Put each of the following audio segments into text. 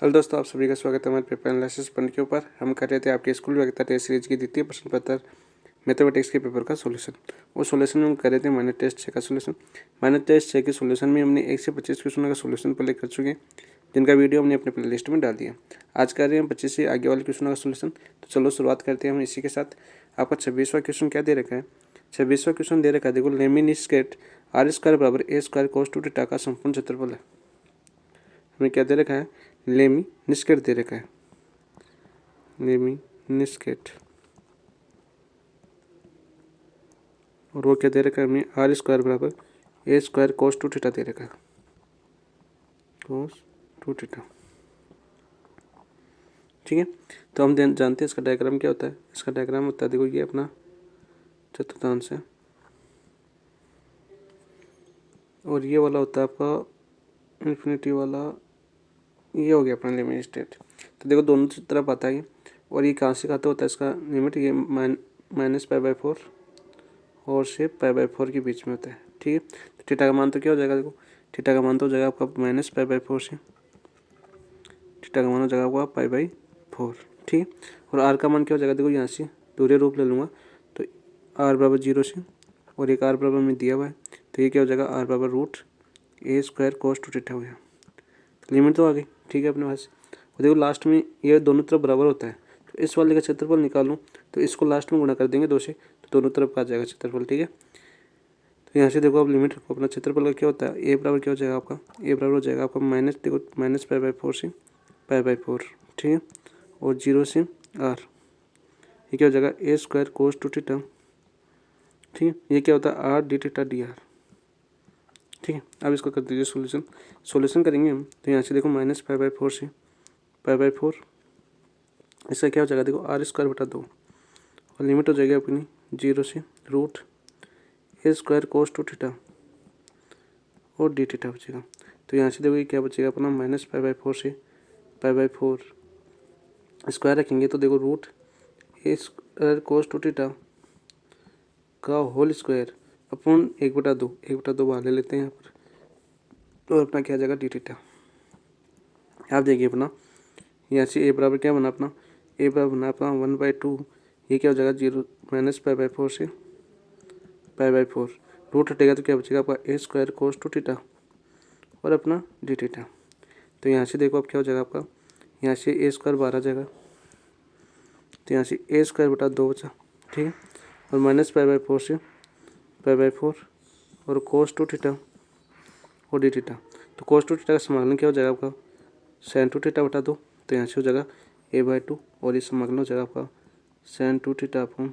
Hello दोस्तों, आप सभी का स्वागत है हमारे पेपर एनालिसिस पढ़ने के ऊपर। हम कर रहे थे आपके स्कूल वेक्टर टेस्ट सीरीज की द्वितीय प्रश्न पत्र मैथमेटिक्स के पेपर का सोल्यूशन। उस सोल्यूशन में हम कर रहे थे माइनस टेस्ट 6 का सोल्यूशन। माइनस टेस्ट 6 के सोल्यूशन में हमने 1 से 25 क्वेश्चनों का सोल्यूशन पहले कर चुके हैं, जिनका वीडियो हमने अपने प्ले लिस्ट में डाल दिया। आज कर रहे हैं 25 से आगे वाले क्वेश्चनों का सोल्यूशन। तो चलो शुरुआत करते हैं हम इसी के साथ। आपका 26वां क्वेश्चन क्या दे रखा है? 26वां क्वेश्चन दे रखा है, देखो, लेमिनिस्केट आर स्क्वायर बराबर ए स्क्वायर कोस टू थीटा का संपूर्ण क्षेत्रफल है। हमें क्या दे रखा है? लेमिनिस्केट दे रखा है, लेमिनिस्केट, और वो क्या दे रखा है हमें? आर स्क्वायर बराबर ए स्क्वायर कोस टू थीटा दे रखा है, कोस टू थीटा। ठीक है, तो हम जानते हैं इसका डायग्राम क्या होता है। इसका डायग्राम होता है, देखो, ये अपना चतुर्थांश है और ये वाला होता है आपका इन्फिनिटी वाला, ये हो गया अपना लिमिट स्टेट। तो देखो दोनों तरफ आता है, और ये कहाँ से खाता होता है इसका लिमिट? ये माइनस π/4 और से π/4 के बीच में होता है। ठीक है, तो थीटा का मान तो क्या हो जाएगा? देखो, थीटा का मान तो हो जाएगा आपका माइनस π/4 से, थीटा का मान हो जाएगा आपका π/4। ठीक है, और आर का मान क्या हो जाएगा? देखो, यहाँ से दूसरे रूप ले लूँगा तो आर बराबर 0 से, और एक आर बराबर में दिया हुआ है, तो ये क्या हो जाएगा? आर बराबर root A square cos two theta हो गया। लिमिट तो आ गई। ठीक है, अपने पास। और देखो लास्ट में ये दोनों तरफ बराबर होता है, तो इस वाले का क्षेत्रफल निकालूं तो इसको लास्ट में गुणा कर देंगे 2 से, तो दोनों तरफ का आ जाएगा क्षेत्रफल। ठीक है, तो यहाँ से देखो, अब लिमिट रखो, अपना क्षेत्रफल का क्या होता है? ए बराबर क्या हो जाएगा आपका? ए बराबर हो जाएगा आपका माइनस, देखो, माइनस π/4 से π/4। ठीक है, और 0 से आर, ये क्या हो जाएगा? ए स्क्वायर कोस टू थीटा। ठीक है, ये क्या होता है? R D theta D are. ठीक है, अब इसको कर दीजिए सोल्यूशन करेंगे हम। तो यहाँ से देखो, माइनस π/4 से π/4, इसका क्या हो जाएगा? देखो, आर स्क्वायर बटा 2, और लिमिट हो जाएगी अपनी 0 से root A square cos two theta और डी थीटा बचेगा। तो यहाँ से देखो, ये क्या बचेगा अपना? माइनस π/4 से π/4 स्क्वायर रखेंगे तो देखो, root A square cos two theta का होल स्क्वायर अपॉन 1/2 बाहर ले लेते हैं यहाँ पर, और अपना क्या आ जाएगा? D theta. आप देखिए अपना यहाँ से ए बराबर क्या बना अपना? ए बराबर बना अपना 1/2, ये क्या हो जाएगा? 0 माइनस π/4 से π/4, रूट हटेगा तो क्या बचेगा आपका? A square cos two theta और अपना डी थीटा। तो यहाँ से देखो अब क्या हो जाएगा आपका? यहाँ से ए स्क्वायर बाहर आ जाएगा, तो यहाँ से ए स्क्वायर बटा 2 बचा। ठीक है, और माइनस π/4 से π/4 और कोस टू थीटा और डी थीटा। तो कोस टू थीटा का समाकलन क्या हो जाएगा आपका? साइन टू थीटा बटा 2, तो यहाँ से हो जाएगा a/2, और इस समाकलन हो जाएगा आपका साइन टू थीटा अपॉन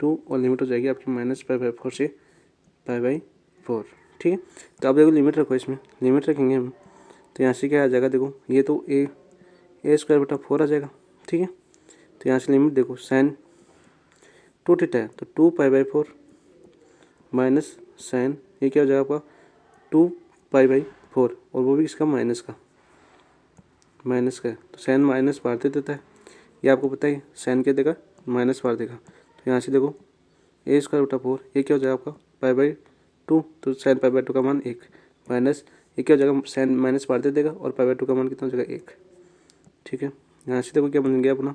2, और लिमिट हो जाएगी आपकी माइनस π/4 से π/4। ठीक है, तो आप देखो लिमिट रखो, इसमें लिमिट रखेंगे हम, तो यहाँ से क्या आ जाएगा? देखो, ये तो ए स्क्वायर बटा 4 आ जाएगा। ठीक है, तो यहाँ से लिमिट देखो, साइन टू थीटा है तो 2π/4 माइनस साइन, ये क्या हो जाएगा आपका? 2π/4, और वो भी किसका? माइनस का है, तो साइन माइनस बाहर दे देता है, ये आपको पता ही। साइन क्या देगा? माइनस बाहर देगा। तो यहाँ से देखो, ए स्क्वायर बटा 4, ये क्या हो जाएगा आपका? π/2, तो साइन π/2 का मान 1 माइनस, ये क्या हो जाएगा? साइन माइनस बाहर दे देगा, और π/2 का मान कितना हो जाएगा? 1। ठीक है, यहाँ से देखो क्या बन गया अपना?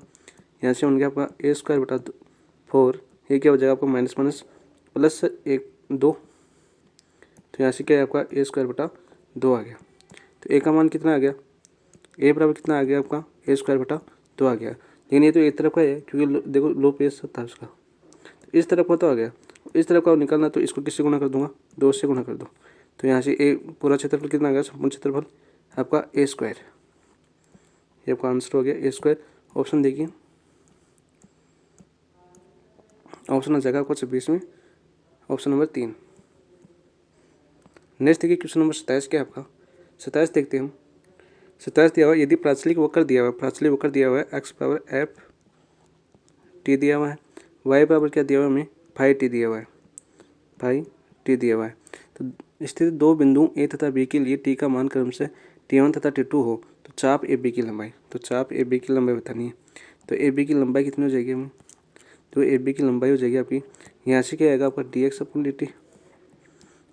यहाँ से बन गया आपका ए स्क्वायर बटा 4, ये क्या हो जाएगा आपका? माइनस माइनस प्लस 1 2, तो यहाँ से क्या है आपका? ए स्क्वायर बटा 2 आ गया। तो ए का मान कितना आ गया? ए बराबर कितना आ गया आपका? ए स्क्वायर बटा 2 आ गया। लेकिन ये तो एक तरफ का है, क्योंकि देखो लो पेस था उसका, तो इस तरफ का तो आ गया। इस तरफ का निकालना, तो इसको किससे गुणा कर दूंगा? 2 से गुणा कर दो, तो यहाँ से ए पूरा क्षेत्रफल कितना आ गया? संपूर्ण क्षेत्रफल आपका ए स्क्वायर, ये आपका आंसर हो गया ए स्क्वायर। ऑप्शन देखिए, ऑप्शन आ जाएगा आपका 26 में, ऑप्शन नंबर 3। नेक्स्ट देखिए क्वेश्चन नंबर 27 क्या है आपका? 27 देखते हैं हम। 27 दिया हुआ है, यदि प्राचलिक वक्र दिया हुआ है एक्स पावर एफ टी दिया हुआ है, वाई बराबर क्या दिया हुआ है हमें? 5t दिया हुआ है, 5t दिया हुआ है। तो स्थित दो बिंदु ए तथा बी के लिए टी का मान क्रम से t1 तथा t2 हो तो चाप ए बी की लंबाई, बतानी है। तो ए बी की लंबाई कितनी हो जाएगी हमें? तो ए बी की लंबाई हो जाएगी आपकी, यहाँ से क्या आएगा आपका? dx/dt,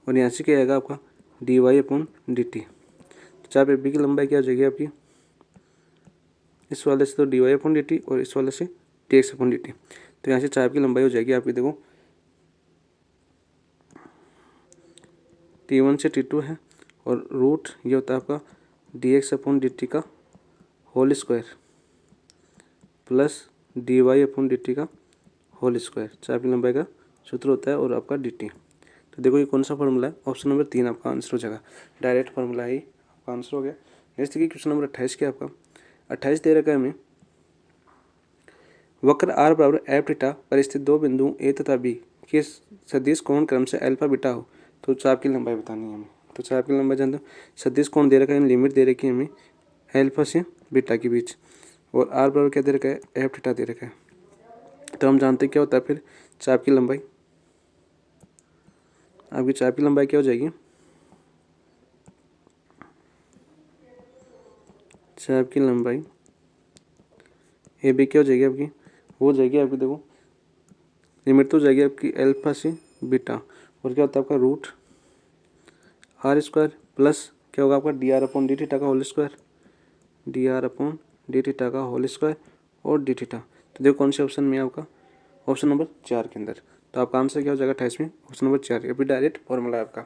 और यहाँ से क्या आएगा आपका? dy/dt। तो चाप ए बी की लंबाई क्या हो जाएगी आपकी? इस वाले से तो dy अपॉन dt और इस वाले से dx अपॉन dt। तो यहाँ से चाप की लंबाई हो जाएगी आपकी, देखो t1 से t2 है और रूट ये होता है आपका dx अपॉन dt का whole square plus dy upon dt का होल स्क्वायर। चाप की लंबाई का सूत्र होता है और आपका dt। तो देखो ये कौन सा फॉर्मूला है, ऑप्शन नंबर 3 आपका आंसर हो जाएगा। डायरेक्ट फार्मूला ही आपका आंसर हो गया। नेक्स्ट देखिए क्वेश्चन नंबर 28 क्या आपका 28 दे रखा है हमें, वक्र r बराबर एफ थीटा पर स्थित दो बिंदु ए तथा बी के सदिश कोण क्रम से अल्फा बीटा हो तो चाप की लंबाई बतानी है हमें। तो चाप की लंबाई जानते हो, सदिश कोण दे रखा है, लिमिट दे रखी है हमें अल्फा से बीटा के बीच, और r बराबर क्या दे रखा है, एफ थीटा दे रखा है। तो हम जानते हैं क्या होता है फिर चाप की लंबाई, आपकी चाप की लंबाई क्या हो जाएगी, चाप की लंबाई ए बी क्या हो जाएगी आपकी, वो हो जाएगी आपकी, देखो लिमिट तो हो जाएगी आपकी अल्फा से बीटा, और क्या होता है आपका रूट आर स्क्वायर प्लस क्या होगा आपका D are upon D theta का whole square, D R upon D theta का होल स्क्वायर और डी थीटा। तो देखो कौन से ऑप्शन में है आपका, ऑप्शन नंबर 4 के अंदर। तो आपका आंसर क्या हो जाएगा 28 में, ऑप्शन नंबर 4। ये भी डायरेक्ट फॉर्मूला है आपका।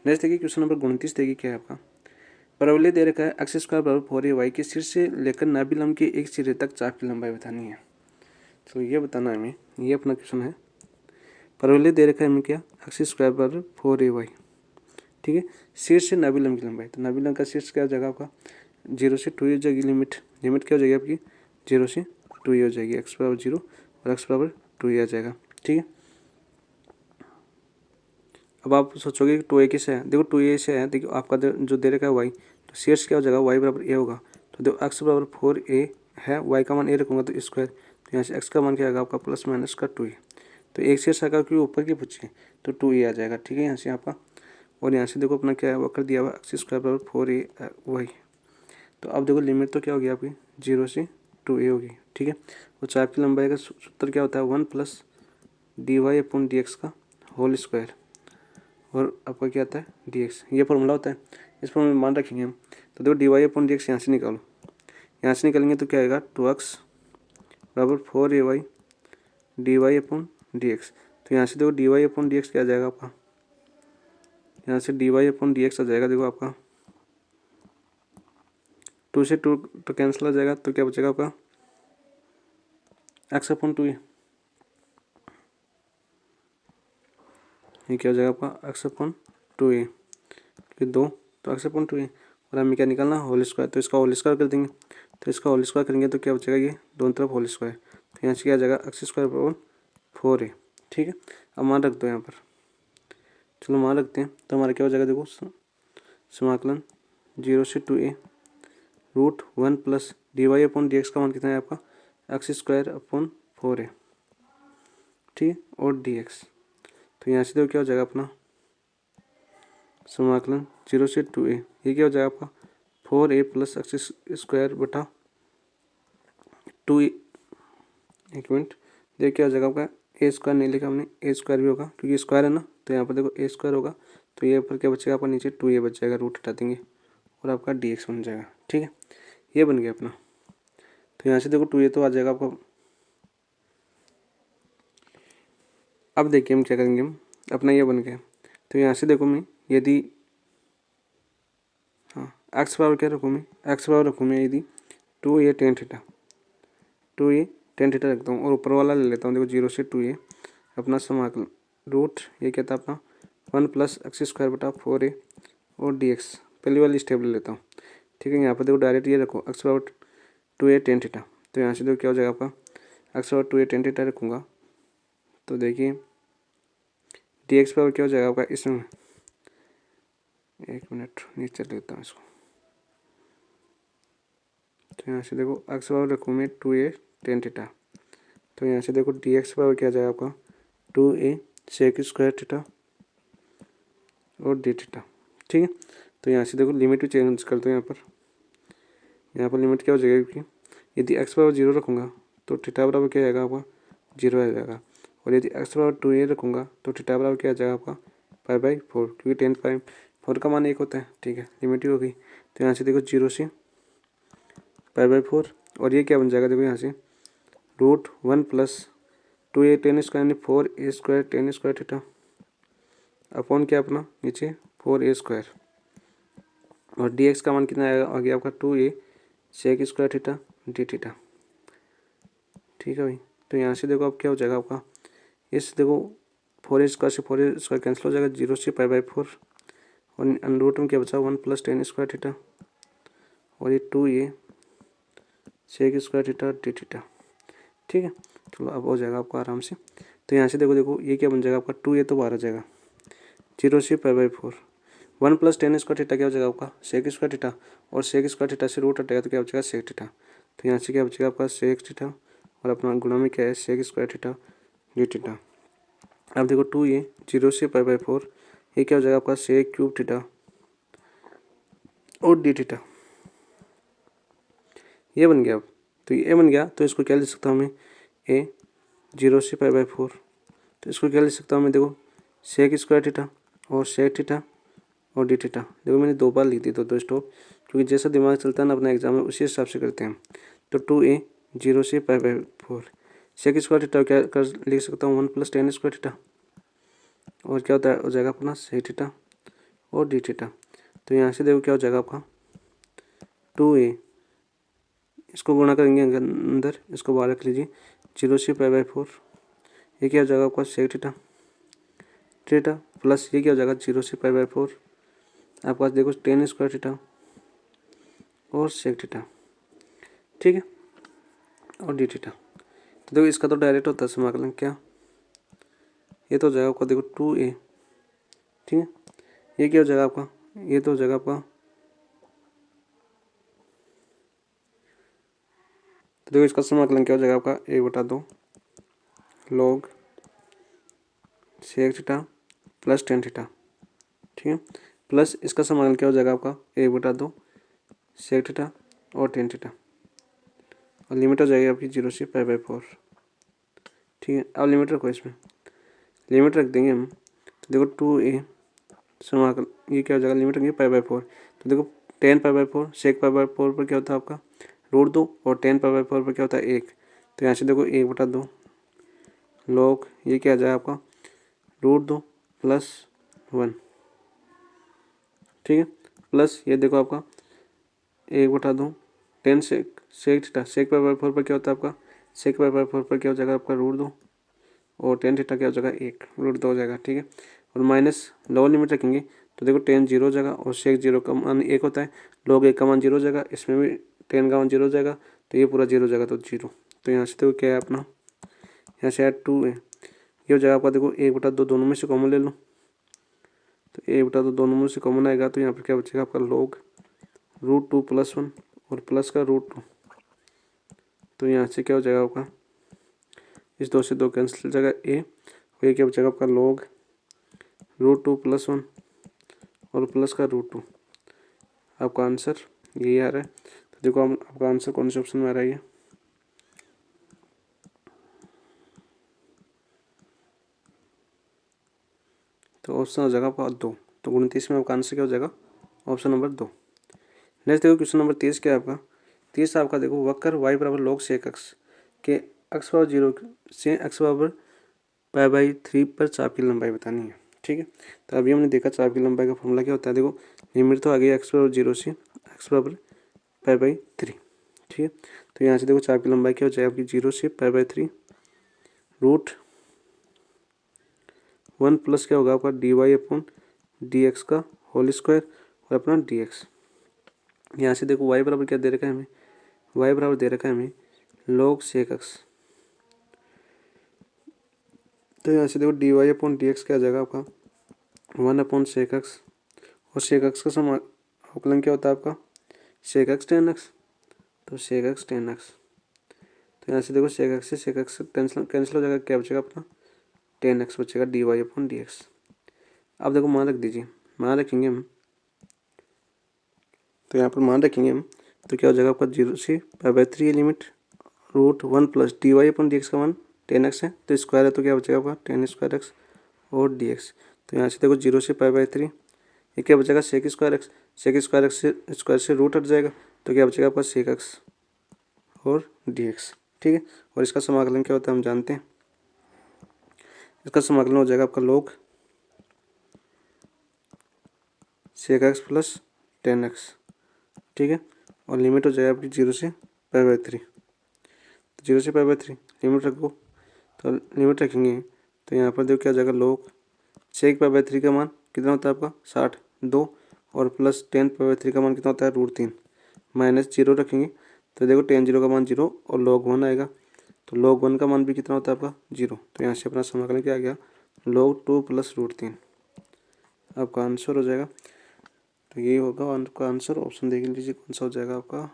नेक्स्ट देखिए क्वेश्चन नंबर 29 देखिए क्या है आपका, परवलय दे रखा है एक्स स्क्वायर बराबर 4ay के सिर से लेकर नाभि लंब के एक सिरे तक चाप की लंबाई बतानी है। तो ये बताना है हमें, ये अपना क्वेश्चन है। परवलय दे रखा है हमें क्या, एक्स स्क्वायर बराबर 4ay, ठीक है, शीर्ष से नाभि लंब की लंबाई। तो नाभि लंब का शीर्ष क्या हो जाएगा आपका 0 से 2a हो जाएगी, लिमिट क्या हो जाएगी आपकी 0 से 2a हो जाएगी, एक्स बराबर 0 और एक्स बराबर 2a आ जाएगा, ठीक है। अब आप सोचोगे कि 2a किससे है, देखो 2a से है, देखो आपका जो दे रखा है y, तो शीर्ष क्या हो जाएगा y बराबर a होगा। तो देखो x बराबर 4a है, y का मान a रखूँगा तो स्क्वायर, तो यहाँ से x का मान क्या आएगा आपका प्लस माइनस का 2a। तो एक शीर्ष आएगा क्योंकि ऊपर की पूछिए तो 2a आ जाएगा, ठीक है यहाँ से आपका। और यहाँ से देखो अपना क्या है वक्र दिया हुआ एक्स स्क्वायर बराबर 4a y। तो अब देखो लिमिट तो क्या होगी आपकी 0 से 2a होगी, ठीक है। और चाप की लंबाई का सूत्र क्या होता है 1 plus D Y upon D X का होल स्क्वायर, और आपका क्या आता है dx, ये फॉर्मूला होता है। इस फॉर्मूले में मान रखेंगे हम। तो देखो D Y upon D X यहाँ से निकालो, यहाँ से निकालेंगे तो क्या आएगा 2x बराबर 4ay D Y upon D X. तो यहाँ से देखो D Y upon D X क्या आ जाएगा आपका, यहाँ से D Y upon D X आ जाएगा, देखो आपका 2 से 2 तो कैंसिल आ जाएगा, तो क्या बचेगा आपका एक्स अपॉन 2a, ये क्या हो जाएगा आपका एक्स अपॉन 2a, क्योंकि 2 तो एक्स अपॉन 2a, और हमें क्या निकालना होल स्क्वायर, तो इसका होल स्क्वायर कर देंगे। तो इसका होल स्क्वायर करेंगे तो क्या बचेगा, ये दोनों तरफ होल स्क्वायर, तो यहाँ से क्या आ जाएगा एक्स स्क्वायर अपॉन 4a, ठीक है। अब मान रख दो यहाँ पर, चलो मान रखते हैं, तो हमारा क्या हो जाएगा, देखो समाकलन 0 से 2a root 1 plus D Y upon D X का मान कितना है आपका एक्स स्क्वायर अपॉन 4a, ठीक है, और डी एक्स। तो यहाँ से देखो क्या हो जाएगा अपना समाकलन 0 से 2a, ये क्या हो जाएगा आपका 4a प्लस एक्स स्क्वायर बटा 2a, एक मिनट, देखिए क्या हो जाएगा आपका ए स्क्वायर नहीं लिखा हमने, ए स्क्वायर भी होगा क्योंकि स्क्वायर है ना, तो यहाँ पर देखो ए स्क्वायर होगा, तो ये पर क्या बचेगा आपका नीचे 2a बच जाएगा, रूट हटा देंगे और आपका dx बन जाएगा, ठीक है, ये बन गया अपना। तो यहाँ से देखो 2a तो आ जाएगा आपका। अब देखिए हम क्या करेंगे, हम अपना ये बन गया। तो यहाँ से देखो मैं यदि हाँ एक्स बराबर क्या रखूँ मैं, एक्स बराबर रखूँ मैं यदि 2a tan theta, 2a tan theta रखता हूँ और ऊपर वाला ले लेता हूँ, देखो 0 से 2a अपना समाकलन रूट ये क्या था अपना 1 प्लस एक्स स्क्वायर बटा 4a और dx, पहली वाली स्टेप ले लेता हूँ, ठीक है। यहाँ पर देखो डायरेक्ट ये रखो एक्स बराबर 2a tan थीटा, तो यहाँ से देखो क्या हो जाएगा आपका एक्स बराबर 2a tan थीटा रखूँगा, तो देखिए dx बराबर क्या हो जाएगा आपका, इसमें एक मिनट नीचे लेता हूँ इसको, तो यहाँ से देखो एक्स बराबर रखूँ मैं 2a tan थीटा, तो यहाँ से देखो dx बराबर क्या आ जाएगा आपका 2a सेक स्क्वायर थीटा और डी थीटा, ठीक है। तो यहाँ से देखो लिमिट भी चेंज कर दो, यहाँ पर लिमिट क्या हो जाएगा, क्योंकि यदि एक्स बराबर 0 रखूँगा तो थीटा बराबर क्या आएगा आपका 0 आ जाएगा, और यदि एक्स बराबर 2a रखूँगा तो थीटा बराबर क्या आ जाएगा आपका 5/4, क्योंकि 10/4 का मान 1 होता है, ठीक है, लिमिट ही हो गई। तो यहाँ से देखो 0 से पाई/4 और ये क्या बन जाएगा देखो यहाँ से √1 + 2a tan स्क्वायर यानी 4a² tan square theta upon क्या अपना नीचे 4a² और dx का मान कितना आ गया आपका 2a sec square theta d theta. ठीक है भाई, तो यहाँ से देखो अब क्या हो जाएगा आपका, इस देखो 4a² से 4a² कैंसिल हो जाएगा, 0 से पाई/4 और अंडर में क्या बचा 1 + tan स्क्वायर थीटा और ये 2a sec square theta d theta. ठीक है, चलो अब हो जाएगा आपका आराम से। तो यहाँ से देखो ये क्या बन जाएगा आपका 2a तो बाहर आ जाएगा, 0 से पाई/4 1 + tan स्क्वायर थीटा क्या हो जाएगा आपका sec स्क्वायर थीटा और sec स्क्वायर थीटा से रूट हटेगा तो क्या बचेगा sec थीटा। तो यहाँ से क्या बचेगा आपका sec थीटा और अपना गुणा में क्या है sec square theta d theta. अब देखो 2a 0 से पाई/4 ये क्या हो जाएगा आपका sec³ थीटा और d थीटा। ये बन गया। अब तो ये बन गया तो इसको क्या लिख सकता हूँ मैं a 0 से पाई/4 तो इसको क्या लिख सकता हूँ मैं देखो sec स्क्वायर थीटा और sec थीटा और d थीटा। देखो मैंने 2 बार लिख दी दो स्टॉप, क्योंकि जैसा दिमाग चलता है ना अपना एग्जाम में उसी हिसाब से करते हैं। तो 2a 0 से पाई/4 sec स्क्वायर थीटा क्या कर लिख सकता हूँ 1 + tan स्क्वायर थीटा और क्या होता है हो जाएगा अपना sec थीटा और d थीटा। तो यहाँ से देखो क्या हो जाएगा आपका 2a इसको गुणा करेंगे अंदर, इसको बाहर रख लीजिए 0 से पाई/4 ये क्या हो जाएगा आपका sec थीटा थीटा प्लस ये क्या हो जाएगा 0 से पाई/4 आपके पास देखो tan स्क्वायर थीटा और sec थीटा। ठीक है, और d थीटा। तो देखो इसका तो डायरेक्ट होता है समाकलन, क्या ये तो हो जाएगा आपका देखो 2a। ठीक है, ये क्या हो जाएगा आपका, ये तो हो जाएगा आपका, तो देखो इसका समाकलन क्या हो जाएगा आपका 1/2 log sec theta plus tan theta. ठीक है, प्लस इसका समाकलन क्या हो जाएगा आपका 1/2 sec थीटा और tan थीटा और लिमिट हो जाएगी आपकी 0 से पाई/4। ठीक है, अब लिमिट रखो, इसमें लिमिट रख देंगे हम। तो देखो 2a समाकल ये क्या हो जाएगा लिमिट रखेंगे पाई/4। तो देखो tan पाई/4 sec पाई/4 पर क्या होता है आपका √2 और tan पाई/4 पर क्या होता है 1। तो यहाँ से देखो 1/2 log ये क्या आ जाएगा आपका √2 + 1। ठीक है, प्लस ये देखो आपका 1/2 tan sec थीटा sec पाई/4 पर क्या होता है आपका sec पाई/4 पर क्या हो जाएगा आपका √2 और tan थीटा क्या हो जाएगा 1 √2 हो जाएगा। ठीक है, और माइनस लोअर लिमिट रखेंगे तो देखो tan 0 हो जाएगा और sec 0 का मान 1 होता है, log 1 का मान 0 हो जाएगा, इसमें भी tan का मान 0 हो जाएगा तो ये पूरा 0 हो जाएगा तो 0। तो यहाँ से देखो क्या है अपना, यहाँ से 2 है ये हो जाएगा आपका देखो 1/2 दोनों में से कॉमन ले लो, तो 1/2 दोनों में से कॉमन आएगा तो यहाँ पर क्या बचेगा आपका log √2 + 1 और प्लस का √2। तो यहाँ से क्या हो जाएगा आपका इस 2 से 2 कैंसिल हो जाएगा a और ये क्या बचेगा आपका log √2 + 1 और प्लस का √2। आपका आंसर यही आ रहा है। तो देखो हम आपका आंसर कौन से ऑप्शन में आ रहा है, तो ऑप्शन हो जाएगा आपका 2। तो 29 में आपका आंसर क्या हो जाएगा ऑप्शन नंबर 2। नेक्स्ट देखो क्वेश्चन नंबर 30 क्या है आपका, 30 आपका देखो वक्र y = log sec x के x = 0 से x = पाई/3 पर चाप की लंबाई बतानी है। ठीक है, तो अभी हमने देखा चाप की लंबाई का फॉर्मूला क्या होता है, देखो लिमिट तो आ गई x = 0 से x = पाई/3। ठीक है, तो यहाँ से देखो चाप की लंबाई क्या हो जाएगी आपकी 0 से पाई/3 √1 प्लस क्या होगा आपका dy/dx का होल स्क्वायर और अपना dx। यहाँ से देखो y बराबर क्या दे रखा है हमें, y बराबर दे रखा है हमें log sec x। तो यहाँ से देखो dy/dx क्या आ जाएगा आपका 1/sec x और sec x का समाकलन क्या होता है आपका sec x tan x, तो sec x tan x। तो यहाँ से देखो sec x से sec x कैंसिल हो जाएगा, क्या बचेगा अपना tan x बचेगा dy/dx। अब देखो मान रख दीजिए, मान रखेंगे हम, तो यहाँ पर मान रखेंगे हम तो क्या हो जाएगा आपका 0 से पाई/3 है लिमिट √1 प्लस dy/dx का मान tan x है तो स्क्वायर है तो क्या बचेगा आपका tan स्क्वायर x और dx। तो यहाँ से देखो 0 से पाई/3 ये क्या बचेगा sec square x, sec square x से स्क्वायर से रूट हट जाएगा तो क्या बचेगा आपका sec x और dx, ठीक है। और इसका समाकलन क्या होता है हम जानते हैं, इसका समाकलन हो जाएगा आपका log sec x plus 10x, ठीक है। और लिमिट हो जाएगा आपकी 0 से π/3, 0 से π/3 लिमिट रखो, तो लिमिट रखेंगे तो यहाँ पर देखो क्या हो जाएगा, log sec π/3 का मान कितना होता है आपका 60, 2 और प्लस 10 π/3 का मान कितना होता है √3, माइनस 0 रखेंगे तो देखो 10 0 का मान 0 और log 1 आएगा, तो log 1 का मान भी कितना होता है आपका 0, तो यहाँ से अपना समाकलन क्या आ गया log 2 प्लस √3, आपका आंसर हो जाएगा। तो ये होगा आपका आंसर, ऑप्शन देख लीजिए कौन सा हो जाएगा आपका,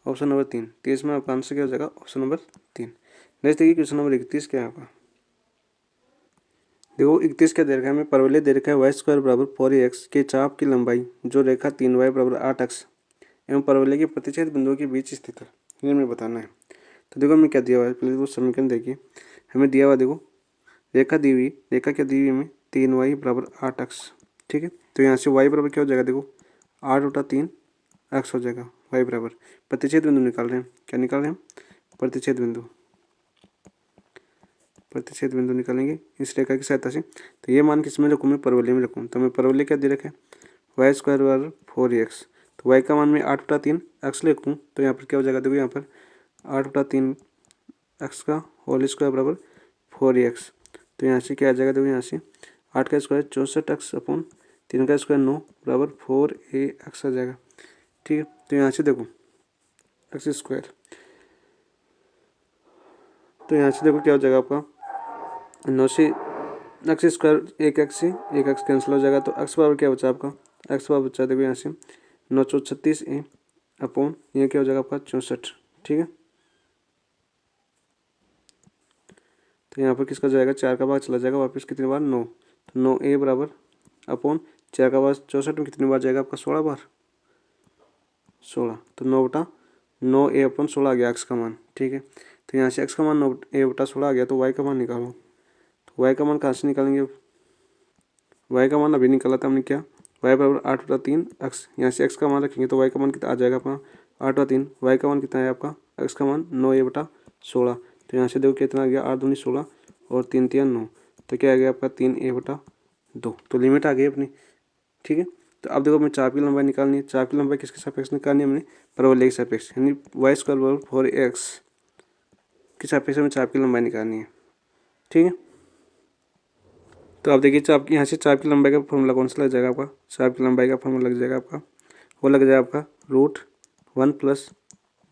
ऑप्शन नंबर 3। तो इसमें आपका आंसर क्या हो जाएगा, ऑप्शन नंबर 3। नेक्स्ट देखिए क्वेश्चन नंबर 31 क्या है आपका। देखो 31 क्या दे रखा है हमें, परवलय दे रखा है y² बराबर 4ax के चाप की लंबाई जो रेखा 3y बराबर 8x एवं परवलय के प्रतिच्छेद बिंदुओं के बीच स्थित है, ये हमें बताना है। तो देखो हमें क्या दिया हुआ है, पहले वो समीकरण देखिए, हमें दिया हुआ देखो रेखा दी हुई, रेखा क्या दी हुई हमें 3y बराबर 8x, ठीक है। तो यहाँ से y बराबर क्या हो जाएगा, देखो 8/3x हो जाएगा, y बराबर प्रतिच्छेद बिंदु निकाल रहे हैं, क्या निकाल रहे हैं प्रतिच्छेद बिंदु, प्रतिच्छेद बिंदु निकालेंगे इस रेखा की सहायता से। तो ये मान किस में रखूँ मैं, परवलय में रखूँ, तो मैं परवलय क्या दे रखा है y² बराबर 4ax, तो y का मान मैं 8/3x लिखूँ तो यहाँ पर क्या हो जाएगा, देखो यहाँ पर 8/3x का होल स्क्वायर बराबर 4ax, तो यहाँ से क्या आ जाएगा, देखो यहाँ से 8 का स्क्वायर 64x अपॉन 3 का स्क्वायर 9 बराबर 4ax आ जाएगा, ठीक है। तो यहाँ से देखो एक्स स्क्वायर, तो यहाँ से देखो क्या हो जाएगा आपका 9 से एक्स स्क्वायर, एक एक्स से एक एक्स कैंसिल हो जाएगा, तो एक्स बराबर क्या बचा आपका, एक्स बराबर बचा देखो यहाँ से 9 36 अपॉन ये क्या हो जाएगा आपका 64, ठीक है। तो यहाँ पर किसका जाएगा, 4 का भाग चला जाएगा वापस कितनी बार 9, तो 9a बराबर अपॉन 4 का भाग 64 में कितनी बार जाएगा आपका 16 बार, 16, तो 9a अपॉन 16 आ गया एक्स का मान, ठीक है। तो यहाँ से एक्स का मान 9a/16 आ गया, तो वाई का मान निकालो, तो वाई का मान कहाँ से निकालेंगे, वाई का मान अभी निकाला था हमने क्या, वाई बराबर 8/3x, यहाँ से एक्स का मान रखेंगे तो वाई का मान कितना आ जाएगा अपना 8/3, वाई का मान कितना है आपका, एक्स का मान 9a/16, तो यहाँ से देखो कितना आ गया 8 दूनी 16 और 3 3 9, तो क्या आ गया आपका 3a/2, तो लिमिट आ गई अपनी, ठीक है। तो अब देखो हमें चाप की लंबाई निकालनी है, चाप की लंबाई किसके सापेक्ष निकालनी है, हमने परवलय के सापेक्ष, यानी y² बराबर 4ax के सापेक्ष में चाप की लंबाई निकालनी है, ठीक है। तो आप देखिए चाप की, यहाँ से चाप की लंबाई का फॉर्मूला कौन सा लग जाएगा आपका, चाप की लंबाई का फॉर्मूला लग जाएगा आपका, वो लग जाएगा आपका √1 प्लस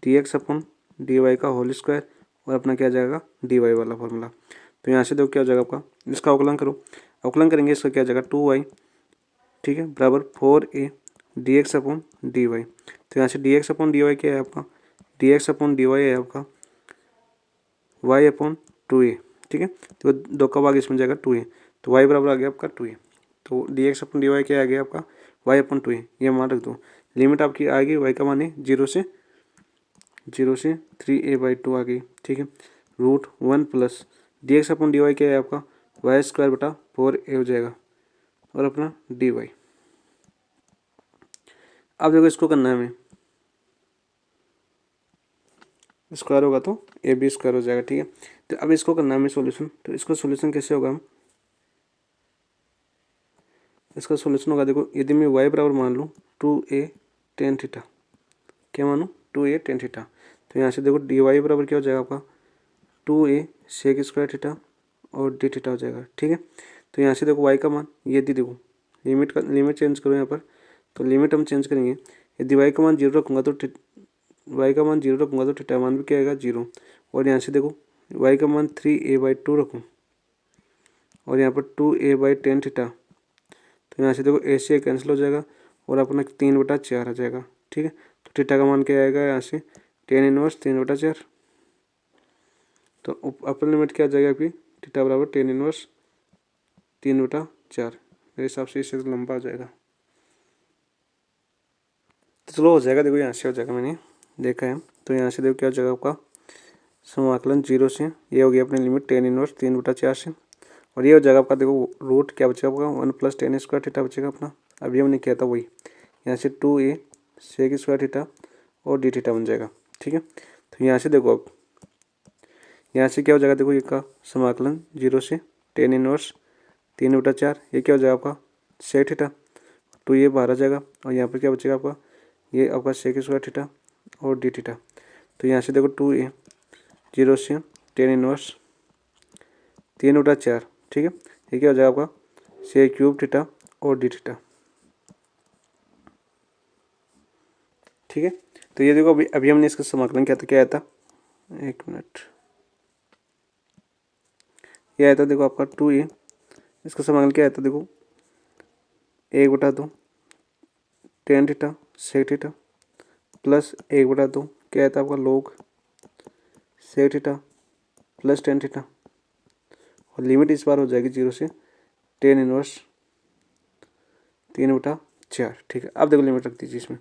dx अपॉन dy का होल स्क्वायर और अपना क्या जाएगा dy वाला फॉर्मूला। तो यहाँ से देखो क्या हो जाएगा आपका, इसका अवकलन करो, अवकलन करेंगे इसका क्या जाएगा 2y, ठीक है, बराबर 4a dx अपॉन dy। तो यहाँ से dx अपॉन dy क्या है आपका, dx अपॉन dy है आपका y अपॉन 2a, ठीक है। तो 2 का भाग इसमें जाएगा 2a, तो y बराबर आ गया आपका 2a, तो dx अपॉन dy क्या आ गया आपका y अपॉन 2a, ये मान रख दो। लिमिट आपकी आएगी y का मान है 0 से 3a/2 आ गई, ठीक है। √1 प्लस dx अपॉन dy क्या है आपका y²/4a हो जाएगा और अपना dy। अब देखो इसको करना है हमें, स्क्वायर होगा तो ab² हो जाएगा, ठीक है। तो अब इसको करना है हमें सॉल्यूशन, तो इसका सॉल्यूशन कैसे होगा, हम इसका सॉल्यूशन होगा देखो, यदि मैं y बराबर मान लूँ 2a tan थीटा, क्या मानूँ 2a tan थीटा, तो यहाँ से देखो dy बराबर क्या हो जाएगा आपका 2a sec² थीटा और d थीटा हो जाएगा, ठीक है। तो यहाँ से देखो y का मान, ये देखो लिमिट चेंज करो यहाँ पर, तो लिमिट हम चेंज करेंगे, यदि y का मान 0 रखूँगा तो थीटा मान भी क्या आएगा 0, और यहाँ से देखो y का मान 3a/2 रखूँ और यहाँ पर 2a/tan थीटा, तो यहाँ से देखो ए से कैंसिल हो जाएगा और अपना 3/4 आ जाएगा, ठीक है। तो थीटा का मान क्या आएगा यहाँ से tan इनवर्स 3/4, तो अपर लिमिट क्या आ जाएगा आपकी थीटा बराबर tan इनवर्स 3/4, मेरे हिसाब से इससे लंबा आ जाएगा, तो चलो हो जाएगा, देखो यहाँ से हो जाएगा, मैंने देखा है। तो यहाँ से देखो क्या हो जाएगा आपका समाकलन 0 से, ये हो गया अपनी लिमिट tan इनवर्स 3/4 से, और ये हो जाएगा आपका देखो रूट क्या बचेगा आपका 1 प्लस tan² थीटा बचेगा अपना, अभी हमने किया था वही, यहाँ से 2a sec² थीटा और d थीटा बन जाएगा, ठीक है। तो यहाँ से देखो, अब यहाँ से क्या हो जाएगा, देखो ये का समाकलन 0 से tan इनवर्स 3/4, ये क्या हो जाएगा आपका सेक थीटा, तो ये बाहर आ जाएगा और यहाँ पर क्या बचेगा आपका, ये आपका सेक स्क्वायर थीटा और डी थीटा। तो यहाँ से देखो 2a 0 से tan इनवर्स 3/4, ठीक है, ये क्या हो जाएगा आपका सेक क्यूब थीटा और डी थीटा। ठीक है। तो ये देखो, अभी अभी हमने इसका समाकलन क्या आया था, एक मिनट, ये आया था देखो आपका 2a, इसका समाकलन क्या आया था देखो 1/2 tan theta sec theta plus 1/2 क्या आया था आपका लोग sec theta plus tan theta, और लिमिट इस बार हो जाएगी 0 से tan इनवर्स 3/4। ठीक है। अब देखो लिमिट रख दीजिए इसमें,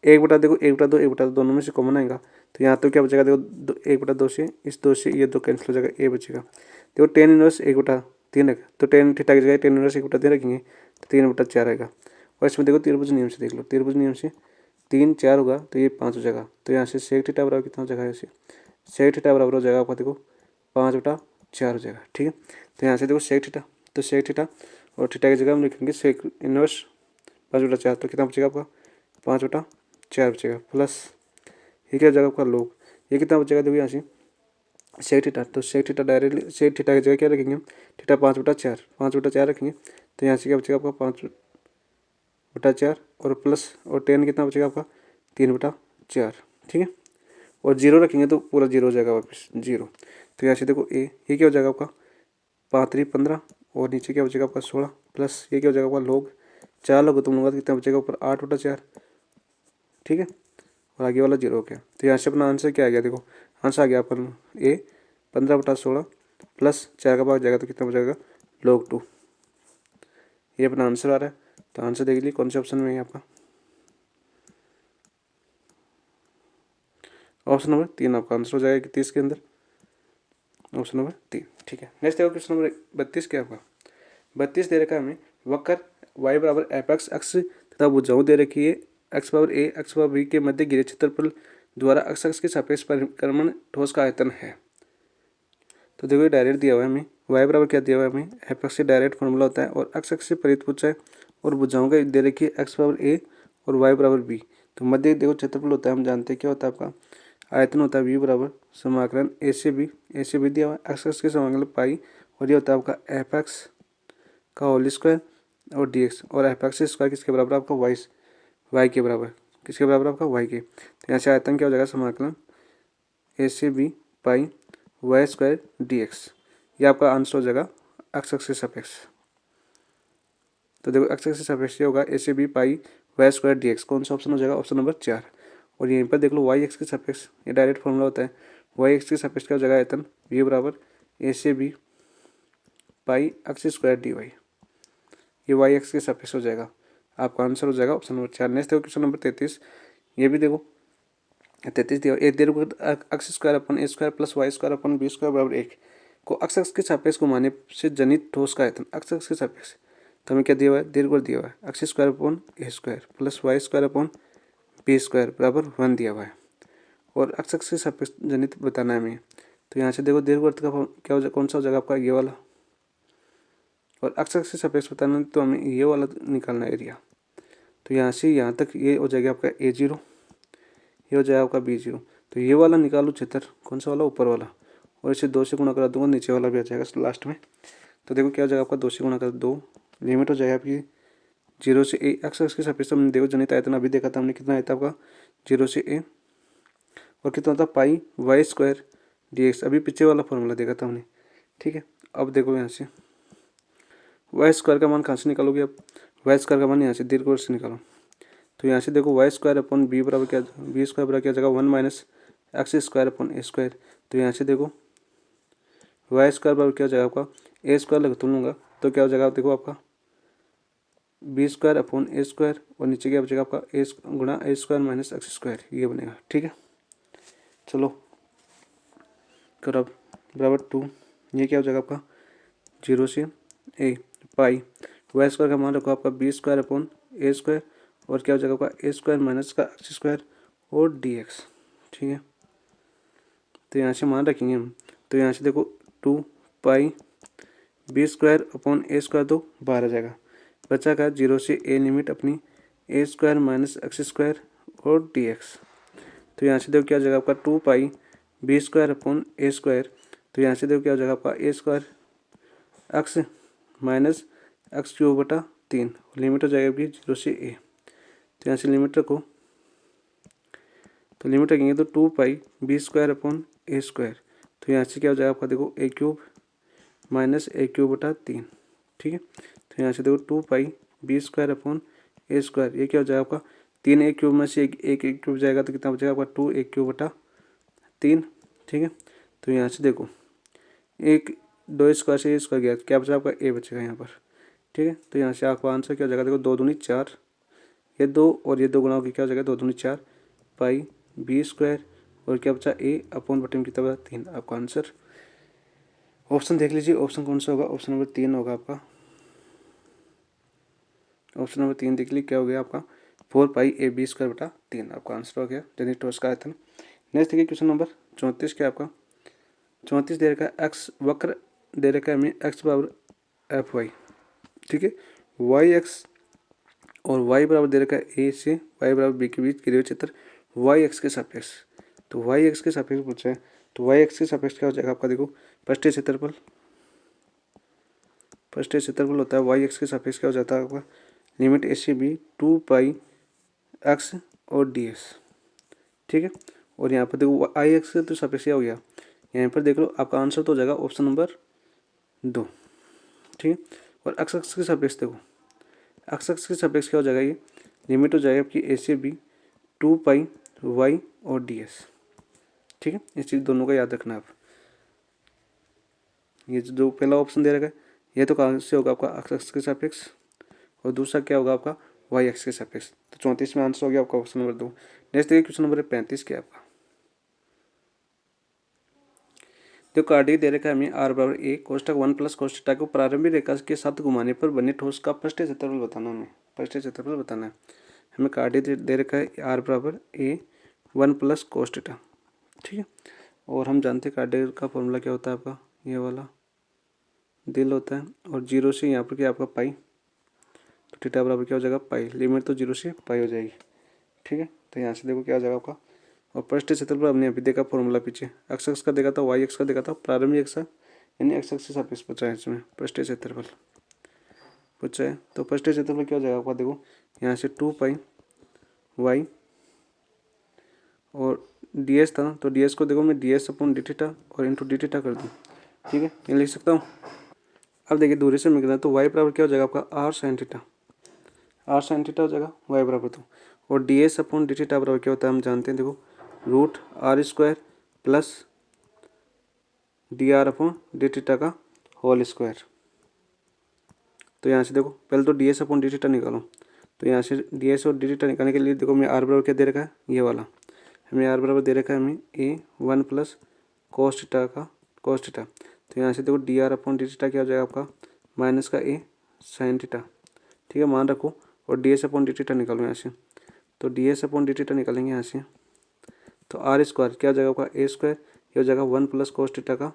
1/2 दोनों में से कॉमन आएगा, तो यहाँ तो क्या बचेगा देखो 1/2 से इस 2 से ये 2 कैंसिल हो जाएगा, ए बचेगा। देखो tan इनवर्स 1/3 रखा, तो tan थीटा की जगह tan इनवर्स 1/3 रखेंगे तो 3/4 आएगा। और इसमें देखो त्रिभुज नियम से देख लो, त्रिभुज नियम से 3 4 होगा तो ये 5 हो जाएगा, तो यहाँ से सेक थीटा बराबर कितना हो जाएगा, ऐसे सेक थीटा बराबर हो जाएगा आपका देखो 5/4 हो जाएगा। ठीक है। तो यहाँ से देखो सेक थीटा, तो सेक थीटा और थीटा की जगह हम लिखेंगे सेक इनवर्स 5/4, तो कितना बचेगा आपका 5/4 बचेगा, प्लस ये क्या हो जाएगा आपका लोग, ये कितना बचेगा देखो यहाँ से सेक थीटा, तो sec theta directly sec theta की जगह क्या रखेंगे हम, थीटा 5/4 रखेंगे, तो यहाँ से क्या बचेगा आपका 5/4 और प्लस और tan कितना बचेगा आपका 3/4। ठीक है। और 0 रखेंगे तो पूरा 0 हो जाएगा वापस 0। तो यहाँ से देखो ए, ये क्या हो जाएगा आपका 5×3 = 15 और नीचे क्या बचेगा आपका 16, प्लस ये क्या हो जाएगा आपका लोग 4 लोग तुम लोग कितना बचेगा ऊपर 8/4। ठीक है। और आगे वाला 0 हो गया, तो यहाँ से अपना आंसर क्या आ गया देखो, आंसर आ गया अपन ए 15/16 प्लस 4 का भाग जाएगा तो कितना बचेगा log 2, ये अपना आंसर आ रहा है। तो आंसर देख लीजिए कौन से ऑप्शन में है आपका, ऑप्शन नंबर 3 आपका आंसर हो जाएगा 30 के अंदर, ऑप्शन नंबर 3। ठीक है। नेक्स्ट देखो क्वेश्चन नंबर 32 क्या आपका, 32 दे रखा है हमें वक्र y बराबर एपेक्स अक्ष तथा भुजाओं दे रखी है x बराबर a x बराबर b के मध्य घिरे क्षेत्रफल द्वारा अक्ष अक्ष के सापेक्ष परिक्रमण ठोस का आयतन है। तो देखो ये डायरेक्ट दिया हुआ है हमें, y बराबर क्या दिया हुआ है हमें, एपेक्स से डायरेक्ट फॉर्मूला होता है और अक्ष अक्ष से परित पूछा है और भुजाओं का दे रखी है x बराबर a और y बराबर b। तो मध्य देखो क्षेत्रफल होता है, हम जानते हैं क्या होता है आपका आयतन होता है v बराबर समाकलन a से b दिया हुआ है, एक्स एक्स के समाकलन पाई, और ये होता है आपका एफ एक्स का होल स्क्वायर और डी एक्स, और एफ एक्स स्क्वायर किसके बराबर आपका वाई के बराबर, किसके बराबर आपका वाई के। तो यहाँ से आयतन क्या हो जाएगा समाकलन a से b पाई वाई स्क्वायर डी एक्स, ये आपका आंसर हो जाएगा एक्स एक्स के सापेक्ष। तो देखो एक्स एक्स के सापेक्ष होगा a से b पाई वाई स्क्वायर डी एक्स, कौन सा ऑप्शन हो जाएगा, ऑप्शन नंबर 4। और यहीं पर देख लो वाई एक्स के सापेक्ष, ये डायरेक्ट फॉर्मूला होता है, वाई एक्स के सापेक्ष क्या हो जाएगा आयतन v बराबर a से b pi X square D Y, ये वाई एक्स के सापेक्ष हो जाएगा, आपका आंसर हो जाएगा ऑप्शन नंबर 4। नेक्स्ट देखो क्वेश्चन नंबर 33, ये भी देखो 33 दिया A there X square upon A square plus Y square upon B square बराबर 1 को एक्स एक्स के सापेक्ष घुमाने से जनित ठोस का आयतन एक्स एक्स के सापेक्ष, तो हमें क्या दिया हुआ है दीर्घवृत्त दिया हुआ है X square upon A square plus Y square upon B square बराबर 1 दिया हुआ है, और एक्स एक्स के सापेक्ष जनित बताना है हमें। तो यहाँ से देखो दीर्घवृत्त का क्या हो जाएगा, कौन सा हो जाएगा आपका ये वाला, और एक्स एक्स के सापेक्ष बताना है तो हमें ये वाला निकालना है एरिया। तो यहाँ से यहाँ तक ये हो जाएगा आपका a0, ये हो जाएगा आपका b0, तो ये वाला निकालो क्षेत्र कौन सा वाला ऊपर वाला, और इसे 2 से गुणा करा दूंगा नीचे वाला भी आ जाएगा लास्ट में। तो देखो क्या हो जाएगा आपका 2 से गुणा कर 2, लिमिट हो जाएगा आपकी 0 से a, एक्स एक्स के सापेक्ष हमने देखो जनित आयतन अभी देखा था हमने कितना आया था आपका 0 से a, और कितना होता पाई वाई स्क्वायर डी एक्स, अभी पीछे वाला फॉर्मूला देखा था हमने। ठीक है। अब देखो यहाँ से वाई स्क्वायर का मान कहाँ से निकालोगे आप, वाई स्क्वायर का मान यहाँ से दीर्घवृत्त से निकालो। तो यहाँ से देखो वाई स्क्वायर अपॉन बी बराबर क्या, बी स्क्वायर बराबर क्या जगह 1 minus X square upon A square. तो यहाँ से देखो वाई स्क्वायर बराबर क्या हो जाएगा आपका ए स्क्वायर लगा तुम लूँगा तो क्या हो जाएगा देखो आपका B square upon A square, और नीचे क्या बचेगा आपका ए गुणा ए स्क्वायर माइनस एक्स स्क्वायर, ये बनेगा। ठीक है। चलो करो अब बराबर 2, ये क्या हो जाएगा आपका 0 से ए पाई वाई स्क्वायर का मान रखो आपका B square upon A square, और क्या हो जाएगा आपका ए स्क्वायर माइनस का एक्स स्क्वायर और डी एक्स। ठीक है। तो यहाँ से मान रखेंगे हम। तो यहाँ से देखो 2 pi B square upon A square तो बाहर आ जाएगा। बचा का 0 से ए लिमिट अपनी A square minus X square और डी एक्स। तो यहाँ से देखो क्या हो जाएगा आपका 2 pi B square upon A square. तो यहाँ से देखो क्या हो जाएगा आपका A square X minus X cube बटा 3, लिमिट हो जाएगी 0 से ए। तो यहाँ से लिमिट रखो, तो लिमिट रखेंगे तो 2 pi B square upon A square. तो यहाँ से क्या हो जाएगा आपका देखो ए क्यूब माइनस ए क्यूब बटा 3। ठीक है, तो यहाँ से देखो 2 pi B square upon A square, ये क्या हो जाएगा आपका 3 ए क्यूब में से एक ए क्यूब जाएगा तो कितना बचेगा आपका 2 ए क्यूब बटा 3। ठीक है, तो यहाँ से देखो एक 2 स्क्वायर से ए स्क्वायर गया, क्या बचा आपका ए बचेगा यहाँ पर। ठीक है, तो यहाँ से आपका आंसर क्या हो जाएगा देखो 2 दूनी 4, ये 2 और ये 2 गुना होकर क्या हो जाएगा 2 दूनी 4 पाई बी स्क्वायर और क्या बचा ए अपॉन बटे में कितना बचा 3। आपका आंसर ऑप्शन देख लीजिए, ऑप्शन कौन सा होगा, ऑप्शन नंबर 3 होगा आपका। ऑप्शन नंबर 3 देख लीजिए क्या हो गया आपका 4 पाई ए बी स्क्वायर बटा 3 आपका आंसर हो गया जनित टॉस का आयतन। नेक्स्ट देखिए क्वेश्चन नंबर 34 क्या आपका 34 दे रखा है एक्स वक्र दे रखा है हमें एक्स बराबर एफ वाई। ठीक है, वाई एक्स और वाई बराबर दे रखा है ए से वाई बराबर बी के बीच गिरे हुए क्षेत्र वाई एक्स के सापेक्ष। तो वाई एक्स के सापेक्ष पूछा है, तो वाई एक्स के सापेक्ष क्या हो जाएगा आपका देखो पृष्ठीय क्षेत्रफल, पृष्ठीय क्षेत्रफल होता है वाई एक्स के सापेक्ष क्या हो जाता है आपका लिमिट ए से बी 2 पाई एक्स और डी एक्स। ठीक है, और यहाँ पर देखो आई एक्स के तो सापेक्ष क्या हो गया, यहाँ पर देख लो आपका आंसर तो हो जाएगा ऑप्शन नंबर 2। ठीक है, और एक्स एक्स के सापेक्ष देखो एक्स एक्स के सापेक्ष क्या हो जाएगा, ये लिमिट हो जाएगा आपकी ए से बी 2 पाई वाई और डी एस। ठीक है, इस चीज़ दोनों का याद रखना आप। ये जो पहला ऑप्शन दे रखा है ये तो कहाँ से होगा आपका एक्स एक्स के सापेक्ष और दूसरा क्या होगा आपका वाई एक्स के सापेक्ष। तो 34 में आंसर हो गया आपका ऑप्शन नंबर 2। नेक्स्ट देखिए क्वेश्चन नंबर 35 क्या आपका तो कार्डिक दे रखा है हमें आर बराबर ए कोष्टक 1 प्लस कोष्टक को प्रारंभिक रेखा के साथ घुमाने पर बने ठोस का पृष्ठीय क्षेत्रफल बताना, हमें पृष्ठीय क्षेत्रफल बताना है। हमें कार्डिक दे रखा है आर बराबर ए 1 प्लस कोष्टक। ठीक है, और हम जानते हैं कार्डिक का फॉर्मूला क्या होता है आपका ये वाला दिल होता है और 0 से यहाँ पर क्या आपका पाई, तो थीटा बराबर क्या हो जाएगा पाई, लिमिट तो 0 से पाई हो जाएगी। ठीक है, तो यहाँ से देखो क्या हो जाएगा आपका और पृष्ठीय क्षेत्रफल हमने अभी देखा फॉर्मूला पीछे एक्स एक्स का देखा था वाई एक्स का देखा था प्रारंभिक एक्स यानी एक्स एक्स के सापेक्ष पूछा है इसमें पृष्ठीय क्षेत्रफल पूछा है। तो पृष्ठीय क्षेत्रफल क्या हो जाएगा आपका देखो यहाँ से 2 पाई वाई और डी एस था, तो डी एस को देखो मैं D S upon D theta और इंटू डी थीटा कर दूँ। ठीक है, ये लिख सकता हूँ। अब देखिए दूरी से मिलना तो वाई बराबर क्या हो जाएगा आपका R sine theta, R sine theta हो जाएगा वाई बराबर तो, और D S upon D theta बराबर क्या होता है हम जानते हैं देखो root R square plus D are upon D theta का होल स्क्वायर। तो यहाँ से देखो पहले तो D S upon D theta निकालो, तो यहाँ से डी एस और डी थीटा निकालने के लिए देखो मैं आर बराबर क्या दे रखा है ये वाला, हमें आर बराबर दे रखा है हमें ए 1 प्लस कोस थीटा का कोस थीटा। तो यहाँ से देखो D R upon D theta क्या हो जाएगा आपका माइनस का ए साइन थीटा। ठीक है, मान रखो और D S upon D theta निकालो यहाँ से, तो D S upon D theta निकालेंगे यहाँ से, तो आर स्क्वायर क्या हो जाएगा आपका ए स्क्वायर, ये हो जाएगा 1 प्लस कोस थीटा का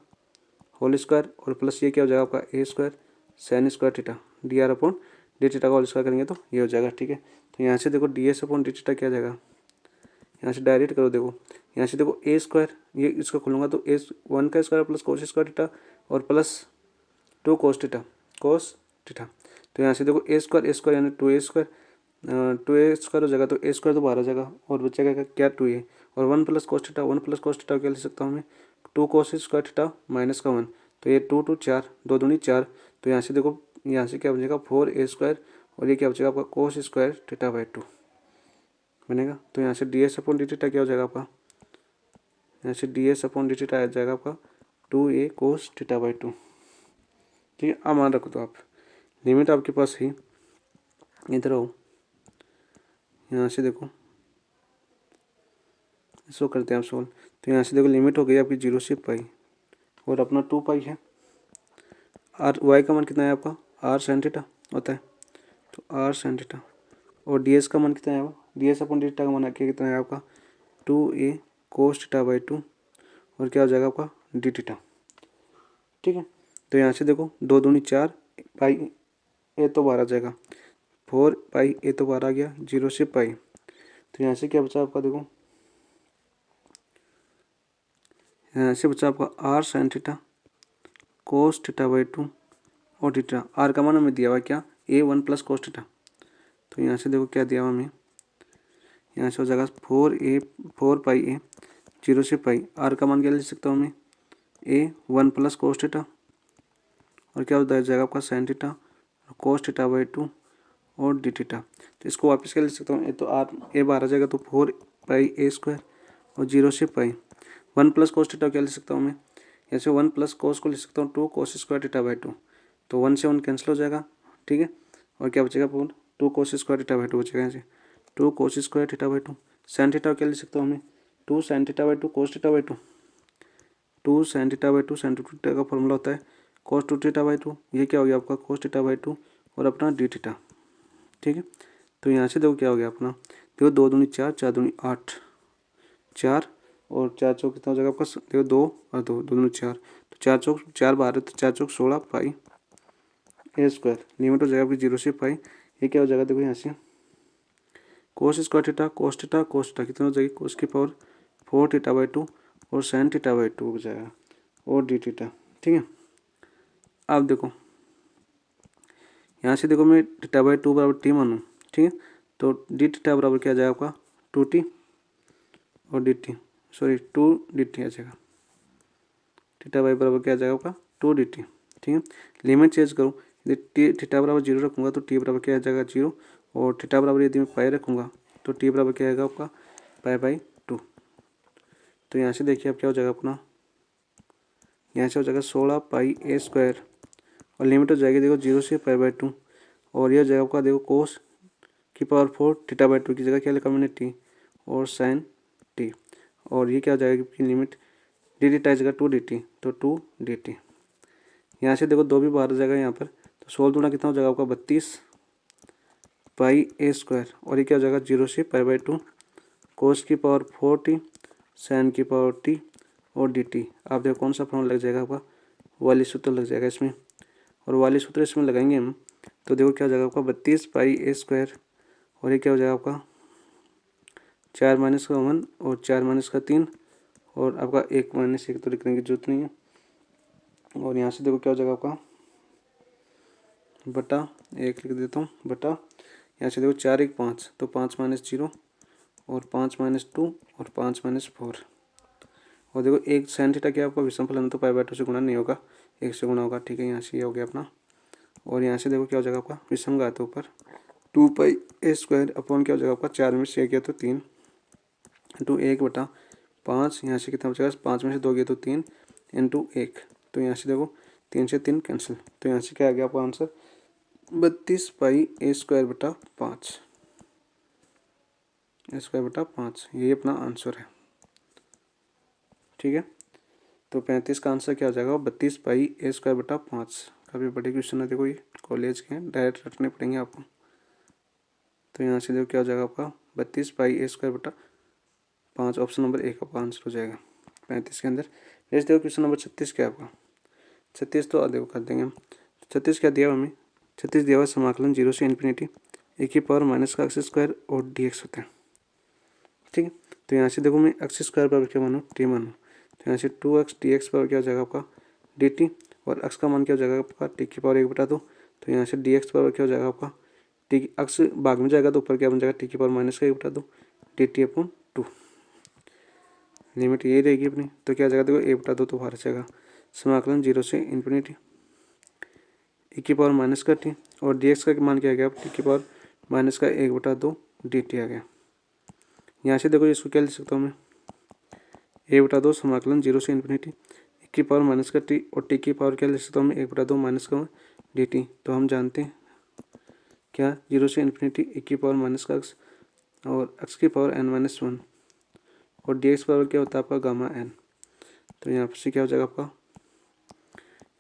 होल स्क्वायर और प्लस ये क्या हो जाएगा आपका A square sine square theta D are upon D theta का होल स्क्वायर करेंगे तो ये हो जाएगा। ठीक है, तो यहाँ से देखो D S upon D theta क्या जाएगा, यहाँ से डायरेक्ट करो देखो यहाँ से देखो ए स्क्वायर ये इसका खोलूँगा तो ए 1 का square plus cos square theta और प्लस 2 कोस थीटा। तो यहाँ से देखो ए स्क्वायर यानी 2 ए स्क्वायर 2 ए स्क्वायर हो जाएगा, तो ए स्क्वायर तो बाहर आ जाएगा और बचेगा क्या 2 ए और 1 plus cos theta 1 plus cos theta क्या लिख सकता हूँ मैं 2 कोस स्क्वायर थीटा माइनस का 1, तो ये 2 2 4 2 दूनी 4। तो यहाँ से देखो यहाँ से क्या बचेगा 4 ए स्क्वायर और ये क्या बचेगा आपका कोस स्क्वायर थीटा बाई 2 बनेगा। तो यहाँ से D S upon D theta क्या हो जाएगा आपका, यहाँ से D S upon D theta आ जाएगा आपका 2 ए कोस थीटा बाई 2। ठीक है, अब मान रखो तो आप लिमिट आपके पास ही इधर आओ, यहाँ से देखो इसको करते हैं आप सोल्व। तो यहाँ से देखो लिमिट हो गई आपकी 0 से पाई और अपना 2 पाई है, आर वाई का मान कितना है आपका आर साइन थीटा होता है, तो आर साइन थीटा और डी एस का मान कितना है D S upon D theta का मान कितना है आपका 2 ए कोस थीटा बाई 2 और क्या हो जाएगा आपका डी थीटा। ठीक है, तो यहाँ से देखो 2 दूनी 4 पाई ए तो बाहर आ जाएगा, 4 पाई ए तो बाहर आ गया, 0 से पाई। तो यहाँ से क्या बचा आपका, देखो यहाँ से बचा आपका R sine theta cos theta by 2 और थीटा। आर का मान हमें दिया हुआ क्या, ए 1 प्लस कोस थीटा। तो यहाँ से देखो क्या दिया हुआ हमें, यहाँ से हो जाएगा 4 पाई ए 0 से पाई। आर का मान क्या ले सकता हूँ मैं, ए 1 प्लस कोस थीटा और क्या हो जाएगा आपका sign theta cos theta by 2 और डी थीटा। तो इसको वापस क्या ले सकता हूँ, ए तो आर ए बाहर आ जाएगा तो 4 पाई ए स्क्वायर और 0 से पाई। 1 प्लस कोस थीटा क्या ले सकता हूँ मैं, ऐसे 1 प्लस कोस को ले सकता हूँ 2 कोस स्क्वायर थीटा बाई 2। तो 1 से 1 कैंसिल हो जाएगा। ठीक है, और क्या बचेगा 2 कोस स्क्वायर थीटा बाई 2 बचेगा यहाँ से, 2 cos square theta by 2। Sine theta क्या ले सकता हूँ मैं, 2 sine theta by 2 cos theta by 2। 2 sine theta by 2 sine theta का फॉर्मूला होता है कोस 2 थीटा बाई 2। ये क्या हो गया आपका कोस थीटा बाई 2 और अपना डी थीटा। ठीक है, तो यहाँ से देखो क्या हो गया अपना, देखो 2 दूनी 4 4 दूनी 8 4 और 4 चौक कितना हो जाएगा आपका, देखो 2 और 2 2 दूनी 4 तो 4 चौक 4 बाहर है तो 4 चौक 16 पाई ए स्क्वायर। लिमिट हो जाएगा आपकी 0 से पाई। ये क्या हो जाएगा देखो यहाँ से cos square theta cos theta कितना हो जाएगी कोस की पावर 4 थीटा बाई 2 और साइन थीटा बाई 2 हो जाएगा और डी थीटा। ठीक है, अब देखो यहाँ से देखो मैं थीटा बाई 2 बराबर टी मानूँ। ठीक है, तो डी थीटा बराबर क्या आ जाएगा आपका 2t और D T, sorry 2 D T आ जाएगा। थीटा बाई बराबर क्या आ जाएगा आपका 2 डी टी। ठीक है, लिमिट चेंज करूँ, यदि टी थीटा बराबर 0 रखूँगा तो टी बराबर क्या आ जाएगा 0 और थीटा बराबर यदि मैं पाई रखूँगा तो टी बराबर क्या आएगा आपका पाई बाई 2। तो यहाँ से देखिए अब क्या हो जाएगा अपना, यहाँ से हो जाएगा 16 पाई ए स्क्वायर और लिमिट हो जाएगी देखो 0 से पाई बाई 2 और यह हो जाएगा आपका देखो कोस की पावर 4 थीटा बाई 2 की जगह क्या लिखा मैंने टी और साइन टी और ये क्या हो जाएगा कि लिमिट डी टी टाइज का 2 डी टी तो 2 डी टी। यहाँ से देखो 2 भी बाहर आ जाएगा यहाँ पर, तो 16 दूना कितना हो जाएगा आपका 32 पाई ए स्क्वायर और ये क्या हो जाएगा 0 से पाई बाई 2 कोस की पावर 4t साइन की पावर t और डी टी। आप देखो कौन सा फॉर्मूला लग जाएगा आपका, वाली सूत्र लग जाएगा इसमें और वाली सूत्र इसमें लगाएंगे हम तो देखो क्या हो जाएगा आपका 32 पाई ए स्क्वायर और ये क्या हो जाएगा आपका 4 माइनस का 1 और 4 माइनस का 3 और आपका 1 माइनस 1 तो लिखने की जरूरत नहीं है। और यहाँ से देखो क्या हो जाएगा आपका बटा 1 लिख देता हूँ बटा, यहाँ से देखो 4 1 5 तो 5 माइनस 0 और 5 माइनस 2 और 5 माइनस 4 और देखो एक साइन थीटा क्या आपका विषम फलन तो पाई बाई 2 से गुणा नहीं होगा 1 से गुणा होगा। ठीक है, यहाँ से ये हो गया अपना और यहाँ से देखो क्या हो जाएगा आपका विषम घात ऊपर 2 पाई ए स्क्वायर अपॉन क्या हो जाएगा आपका 4 में से 1 गया तो 3 इंटू 1 बटा 5। यहाँ से कितना बचेगा 5 में से 2 गया तो 3 इंटू 1 तो यहाँ से देखो 3 से 3 कैंसिल तो यहाँ से क्या आ गया आपका आंसर 32 पाई ए स्क्वायर बटा 5 ए स्क्वायर बटा 5 ये अपना आंसर है। ठीक है, तो 35 का आंसर क्या हो जाएगा 32 पाई ए स्क्वायर बटा 5। काफ़ी बड़े क्वेश्चन है देखो, ये कॉलेज के हैं, डायरेक्ट रटने पड़ेंगे आपको। तो यहाँ से देखो क्या हो जाएगा आपका 32 पाई ए स्क्वायर बटा 5 ऑप्शन नंबर 1 आपका आंसर हो जाएगा 35 के अंदर। नेक्स्ट देखो क्वेश्चन नंबर 36 क्या आपका 36 तो देखो कर देंगे हम। 36 क्या दिया हमें 36 दिया हुआ समाकलन 0 से इन्फिनिटी ए की पावर माइनस का एक्स स्क्वायर और डी एक्स होता है। ठीक है, तो यहाँ से देखो मैं एक्स स्क्वायर पर क्या मानूँ टी मानूँ तो यहाँ से 2x डी एक्स पर क्या हो जाएगा आपका डी टी और एक्स का मान क्या हो जाएगा आपका टी की पावर 1 बटा 2 तो यहाँ से डी एक्स पर क्या हो जाएगा आपका टी की एक्स भाग में जाएगा तो ऊपर क्या बन जाएगा टी की पावर माइनस का 1 बटा 2 डी टी अपॉन 2। लिमिट यही रहेगी अपनी तो क्या आ जाएगा देखो 1 बटा 2 तो बाहर जाएगा समाकलन 0 से इन्फिनिटी ए की पावर माइनस का टी और डी एक्स का मान क्या आ गया टी की पावर माइनस का 1 बटा 2 डी टी आ गया। यहाँ से देखो इसको क्या लिख सकता हूँ मैं ए बटा 2 समाकलन 0 से इन्फिनिटी ए की पावर माइनस का टी और टी की पावर क्या लिख सकता हूँ मैं 1 बटा 2 माइनस का डी टी। तो हम जानते हैं क्या 0 से इन्फिनिटी ए की पावर माइनस का एक्स और एक्स की पावर n माइनस 1 और डी एक्स पावर क्या होता है आपका गामा n। तो यहाँ से क्या हो जाएगा आपका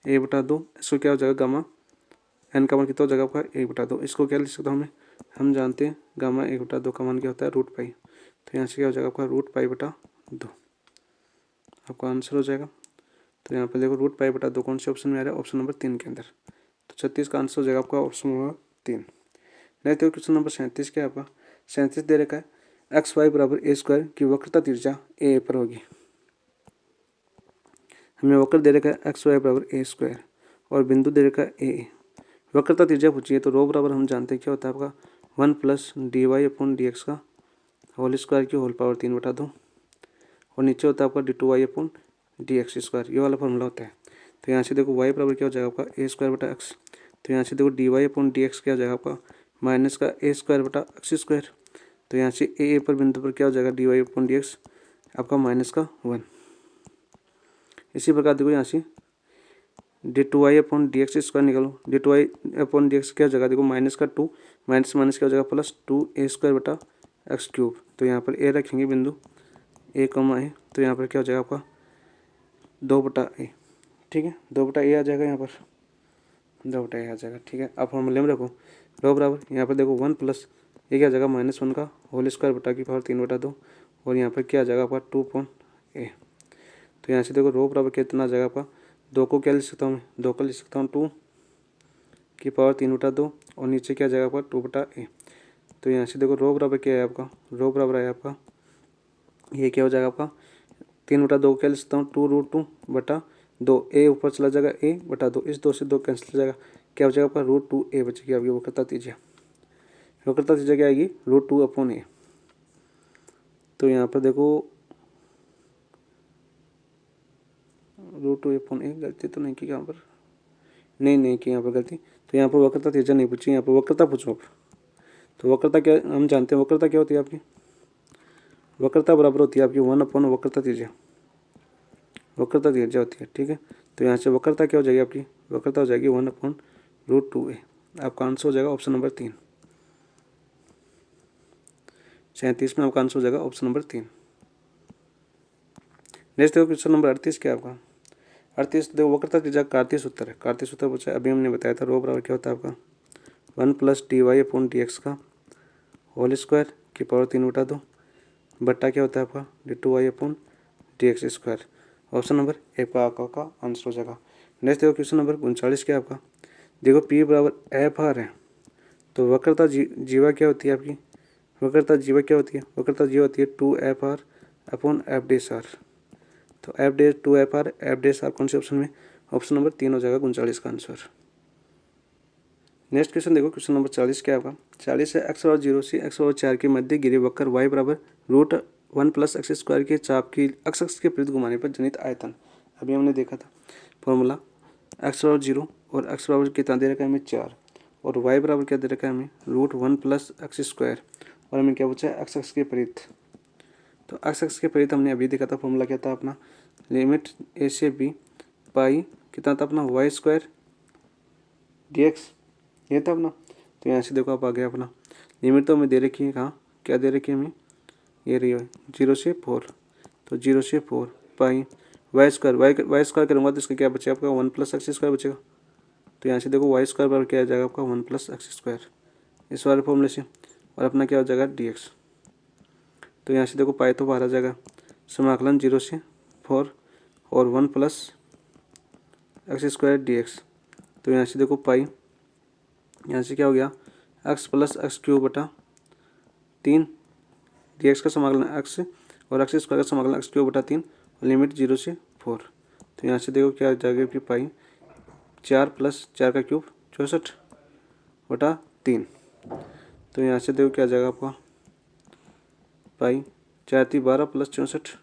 ए बटा 2 इसको क्या हो जाएगा गामा n का मान कितना हो जाएगा आपका 1 बटा 2 इसको क्या लिख सकता हूँ हम जानते हैं गामा 1 बटा 2 का मान क्या होता है रूट पाई। तो यहाँ से क्या हो जाएगा आपका रूट पाई बटा 2 आपका आंसर हो जाएगा। तो यहाँ पर देखो रूट पाई बटा 2 कौन से ऑप्शन में आ रहा है, ऑप्शन नंबर 3 के अंदर। तो 36 का आंसर हो जाएगा आपका ऑप्शन नंबर 3। नेक्स्ट देखो क्वेश्चन नंबर 37 क्या है आपका। 37 दे रखा है एक्स वाई बराबर ए स्क्वायर की वक्रता त्रिज्या ए पर होगी। हमें वक्र दे रखा है एक्स वाई बराबर ए स्क्वायर और बिंदु दे रखा है ए। वक्रता त्रिज्या पूछी है तो रो बराबर हम जानते हैं क्या होता है आपका 1 plus D Y upon D X का होल स्क्वायर की होल पावर 3 बटा 2 और नीचे होता है आपका D two Y upon D X square, ये वाला फॉर्मूला होता है। तो यहाँ से देखो वाई बराबर क्या हो जाएगा आपका ए स्क्वायर बटा एक्स। तो यहाँ से देखो D Y upon D X क्या हो जाएगा आपका माइनस का ए स्क्वायर बटा एक्स स्क्वायर। तो यहाँ से ए पर बिंदु पर क्या हो जाएगा D Y upon D X आपका माइनस का 1। इसी प्रकार देखो यहाँ से D two Y upon D X square निकालो, D two Y upon D X क्या हो जाएगा देखो माइनस का 2 माइनस माइनस क्या हो जाएगा प्लस 2 ए स्क्वायर बटा एक्स क्यूब। तो यहाँ पर ए रखेंगे बिंदु ए कमा ए, तो यहाँ पर क्या हो जाएगा आपका 2 बटा ए। ठीक है 2 बटा ए आ जाएगा, यहाँ पर 2 बटा ए आ जाएगा। ठीक है आप फॉर्मूले में रखो रो बराबर यहाँ पर देखो 1 प्लस ये क्या आ जाएगा -1 का होल स्क्वायर बटा की पावर 3 बटा 2 और यहाँ पर क्या आ जाएगा आपका 2 अपॉन ए। तो यहाँ से देखो रो बराबर कितना आ जाएगा आपका 2 को क्या लिख सकता हूँ मैं 2 को लिख सकता हूँ 2 की पावर 3 बटा 2 और नीचे क्या आ जाएगा आपका 2 बटा ए। तो यहाँ से देखो रो बराबर क्या है आपका, रो बराबर है आपका ये क्या हो जाएगा आपका 3 बटा 2 को क्या लिख सकता हूँ 2√2 बटा 2 ए ऊपर चला जाएगा ए बटा 2, इस 2 से 2 कैंसिल हो जाएगा, क्या हो जाएगा आपका √2 ए बचेगी आपकी वक्रता त्रिज्या। वक्रता त्रिज्या क्या आएगी √2 अपॉन ए। तो यहाँ पर देखो √2 अपॉन ए, गलती तो नहीं की यहाँ पर, नहीं की यहाँ पर गलती। तो यहाँ पर वक्रता त्रिज्या नहीं पूछी, यहाँ पर वक्रता पूछो आप। तो वक्रता क्या हम जानते हैं, वक्रता क्या होती है आपकी, वक्रता बराबर होती है आपकी 1 अपॉन वक्रता त्रिज्या, वक्रता त्रिज्या होती है। ठीक है तो यहाँ से वक्रता क्या हो जाएगी आपकी, वक्रता हो जाएगी 1 अपॉन √2 ए। आपका आंसर हो जाएगा ऑप्शन नंबर 3। 37 में आपका आंसर हो जाएगा ऑप्शन नंबर 3। नेक्स्ट देखो क्वेश्चन नंबर 38 क्या है आपका। 38 देखो वक्रता त्रिज्या कार्तीय सूत्र है, कार्तीय सूत्र पूछा है, अभी हमने बताया था रो बराबर क्या होता है आपका 1 plus D Y upon D X का होल स्क्वायर की पावर 3 बटा 2 बट्टा क्या होता है आपका D two Y upon D X square. Option number A का आंसर हो जाएगा। नेक्स्ट देखो क्वेश्चन नंबर 39 क्या है आपका। देखो पी बराबर एफ आर है तो वक्रता जीवा क्या होती है आपकी, वक्रता जीवा क्या होती है, वक्रता जीवा होती है 2FR upon F dash R. तो F dash 2FR F dash R कौन से ऑप्शन में, ऑप्शन नंबर 3 हो जाएगा 39 का आंसर। नेक्स्ट क्वेश्चन देखो क्वेश्चन नंबर 40 क्या होगा। 40 है x और 0 से x और 4 के मध्य गिरे वक्र y बराबर √1 प्लस एक्स स्क्वायर के चाप की अक्ष के विरुद्ध घुमाने पर जनित आयतन। अभी हमने देखा था फॉर्मूला x और 0 और x बराबर कितना दे रखा है हमें 4 और y बराबर क्या दे रखा है हमें √1 प्लस एक्स स्क्वायर और हमें क्या पूछा है x के परित। तो x के परित हमने अभी देखा था फॉर्मूला क्या था अपना, लिमिट a से b पाई कितना था अपना y स्क्वायर dx, ये था अपना। तो यहाँ से देखो आप आ गया अपना लिमिट तो हमें दे रखी है, कहाँ क्या दे रखी है हमें, ये रही है 0 से 4। तो 0 से 4 पाई वाई स्क्वायर, वाई स्क्वायर करूँगा तो इसका क्या बचेगा आपका 1 प्लस एक्स स्क्वायर बचेगा। तो यहाँ से देखो वाई स्क्वायर बराबर क्या आ जाएगा आपका 1 प्लस एक्स स्क्वायर इस वाले फॉर्मूले से, और अपना क्या हो जाएगा dx। तो यहाँ से देखो पाई तो बाहर आ जाएगा, समाकलन 0 से 4 और 1 प्लस एक्स स्क्वायर dx। तो यहाँ से देखो पाई यहाँ से क्या हो गया x प्लस एक्स क्यूब बटा 3 dx का समाकलन x और एक्स स्क्वायर का समाकलन एक्स क्यूब बटा 3 और लिमिट 0 से 4। तो यहाँ से देखो क्या आ जाएगा कि पाई 4 प्लस 4 का क्यूब 64 बटा 3। तो यहाँ से देखो क्या आ जाएगा आपका पाई 4 3 12 प्लस 64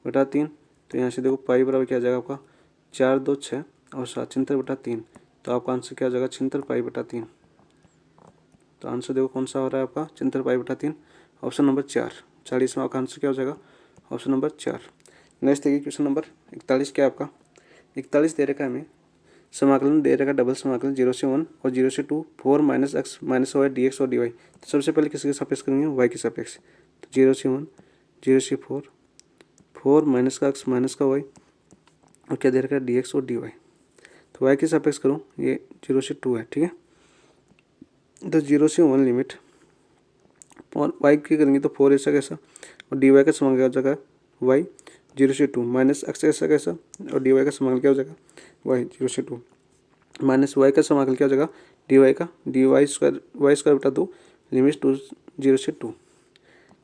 बटा 3। तो यहाँ से देखो पाई बराबर क्या आ जाएगा आपका 4 2 6 और 7 76 बटा 3। तो आपका आंसर क्या आ जाएगा 76 पाई बटा 3। तो आंसर देखो कौन सा हो रहा है आपका 76 पाई बटा 3, ऑप्शन नंबर 4। 40 में आपका आंसर क्या हो जाएगा ऑप्शन नंबर 4। नेक्स्ट देखिए क्वेश्चन नंबर 41 क्या आपका। 41 दे रखा है हमें समाकलन दे रखा डबल समाकलन 0 से 1 और 0 से 2 4 minus X minus Y dx और dy। तो सबसे पहले किसके सापेक्ष करेंगे y के सापेक्ष। तो 0 से 1 0 से 4 4 माइनस का एक्स माइनस का वाई और क्या दे रखा है dx और dy। तो y के सापेक्ष करूँ ये 0 से 2 है, ठीक है। तो 0 से 1 लिमिट और y की करेंगे तो 4 ऐसा कैसा और dy का समाकलन हो जाएगा y 0 से 2 माइनस एक्स कैसा कैसा और डी वाई का समाकलन क्या हो जाएगा वाई 0 से 2 माइनस वाई का समाकलन क्या हो जाएगा डी वाई का डी वाई स्क्वायर बटा 2 लिमिट 2 0 से 2।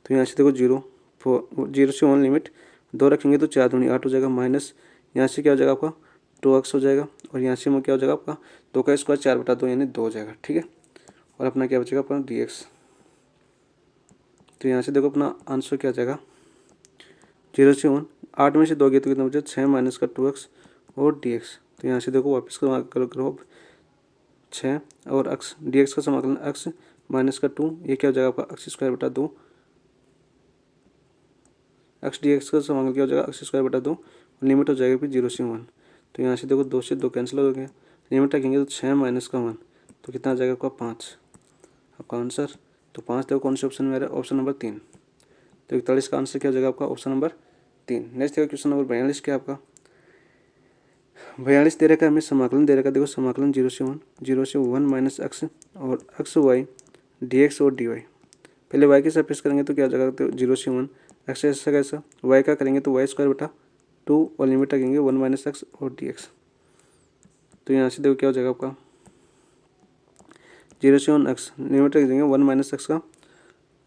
तो यहाँ से देखो 0 से 1 लिमिट 2 रखेंगे तो 4 दूनी 8 हो जाएगा माइनस यहाँ से क्या हो जाएगा आपका 2x हो जाएगा और यहाँ से क्या हो जाएगा आपका 2 का स्क्वायर 4 बटा 2 यानी 2 हो जाएगा। ठीक है, और अपना क्या बचेगा अपना dx। तो यहाँ से देखो अपना आंसर क्या आ जाएगा 0 से 1 8 में से 2 गया तो कितना बचा 6 माइनस का 2x और dx। तो यहाँ से देखो वापस करो 6 और x dx का समाकलन x माइनस का 2 ये क्या हो जाएगा आपका x स्क्वायर बटा 2 x dx का समाकलन क्या हो जाएगा x स्क्वायर बटा 2 लिमिट हो जाएगा फिर 0 से 1। तो यहाँ से देखो 2 से 2 कैंसिल हो गया लिमिट रखेंगे तो 6 माइनस का 1 तो कितना आ जाएगा आपका 5 आपका आंसर। तो 5 देखो कौन से ऑप्शन में आ रहा है ऑप्शन नंबर 3। तो 41 का आंसर क्या हो जाएगा आपका ऑप्शन नंबर 3। नेक्स्ट देखो क्वेश्चन नंबर 42 क्या आपका 42 दे रखा है हमें समाकलन दे रखा है देखो समाकलन 0 से 1 माइनस एक्स और एक्स वाई डी एक्स और डी वाई। पहले वाई के सापेक्ष करेंगे तो क्या हो जाएगा तो 0 से 1 एक्स ऐसा कैसा वाई का करेंगे तो वाई स्क्वायर बटा 2 और लिमिट रखेंगे 1 माइनस एक्स और डी एक्स। तो यहाँ से देखो क्या हो जाएगा आपका 0 से 1 एक्स लिमिट रख देंगे 1 माइनस एक्स का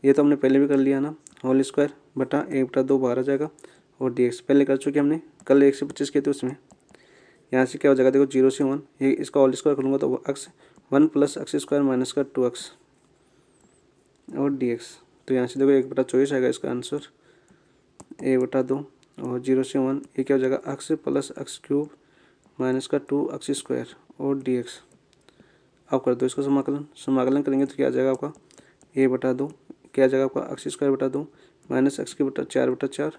ये तो हमने पहले भी कर लिया ना होल स्क्वायर बटा 1 बटा 2 बाहर आ जाएगा और डी एक्स पहले कर चुके हमने कल 1 से 25 किए थे उसमें। यहाँ से क्या हो जाएगा देखो 0 से 1 ये इसका होल स्क्वायर करूँगा तो x 1 plus x square minus का 2x और dx। तो यहाँ से देखो 1 बटा 24 आएगा इसका आंसर 1 बटा 2 और 0 से 1 ये क्या हो जाएगा x plus x cube minus का 2x स्क्वायर और dx। अब कर दो इसका समाकलन करेंगे तो क्या आ जाएगा आपका 1 बटा 2 क्या आ जाएगा आपका एक्स स्क्वायर बटा 2 माइनस एक्स की बटा 4 बटा 4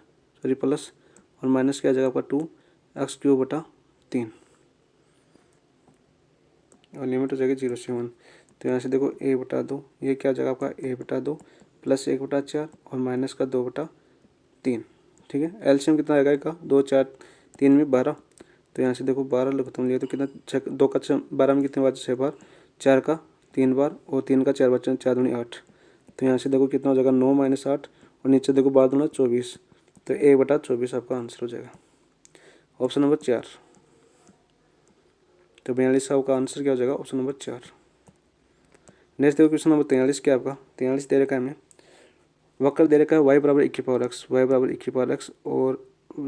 सॉरी प्लस और माइनस क्या आ जाएगा आपका 2x क्यूब बटा 3 और लिमिट हो जाएगी 0 से 1। तो यहाँ से देखो 1 बटा 2 ये क्या आ जाएगा आपका 1 बटा 2 प्लस 1 बटा 4 और माइनस का 2 बटा 3। ठीक है, एलसीएम कितना आएगा इसका 2 4 3 में 12। तो यहाँ से देखो 12 लोग खत्म लिया तो कितना 2 का 12 में कितने बार 6 बार 4 का 3 बार और 3 का 4 बार 4 दूनी 8। तो यहाँ से देखो कितना हो जाएगा 9 माइनस 8 और नीचे देखो 12 दूना 24। तो 1 बटा 24 आपका आंसर हो जाएगा ऑप्शन नंबर 4। तो 42 का आंसर क्या हो जाएगा ऑप्शन नंबर 4। नेक्स्ट देखो क्वेश्चन नंबर 43 क्या आपका 43 दे रखा है हमें वक्र दे रखा है y बराबर 1 की पावर x y बराबर 1 की पावर x और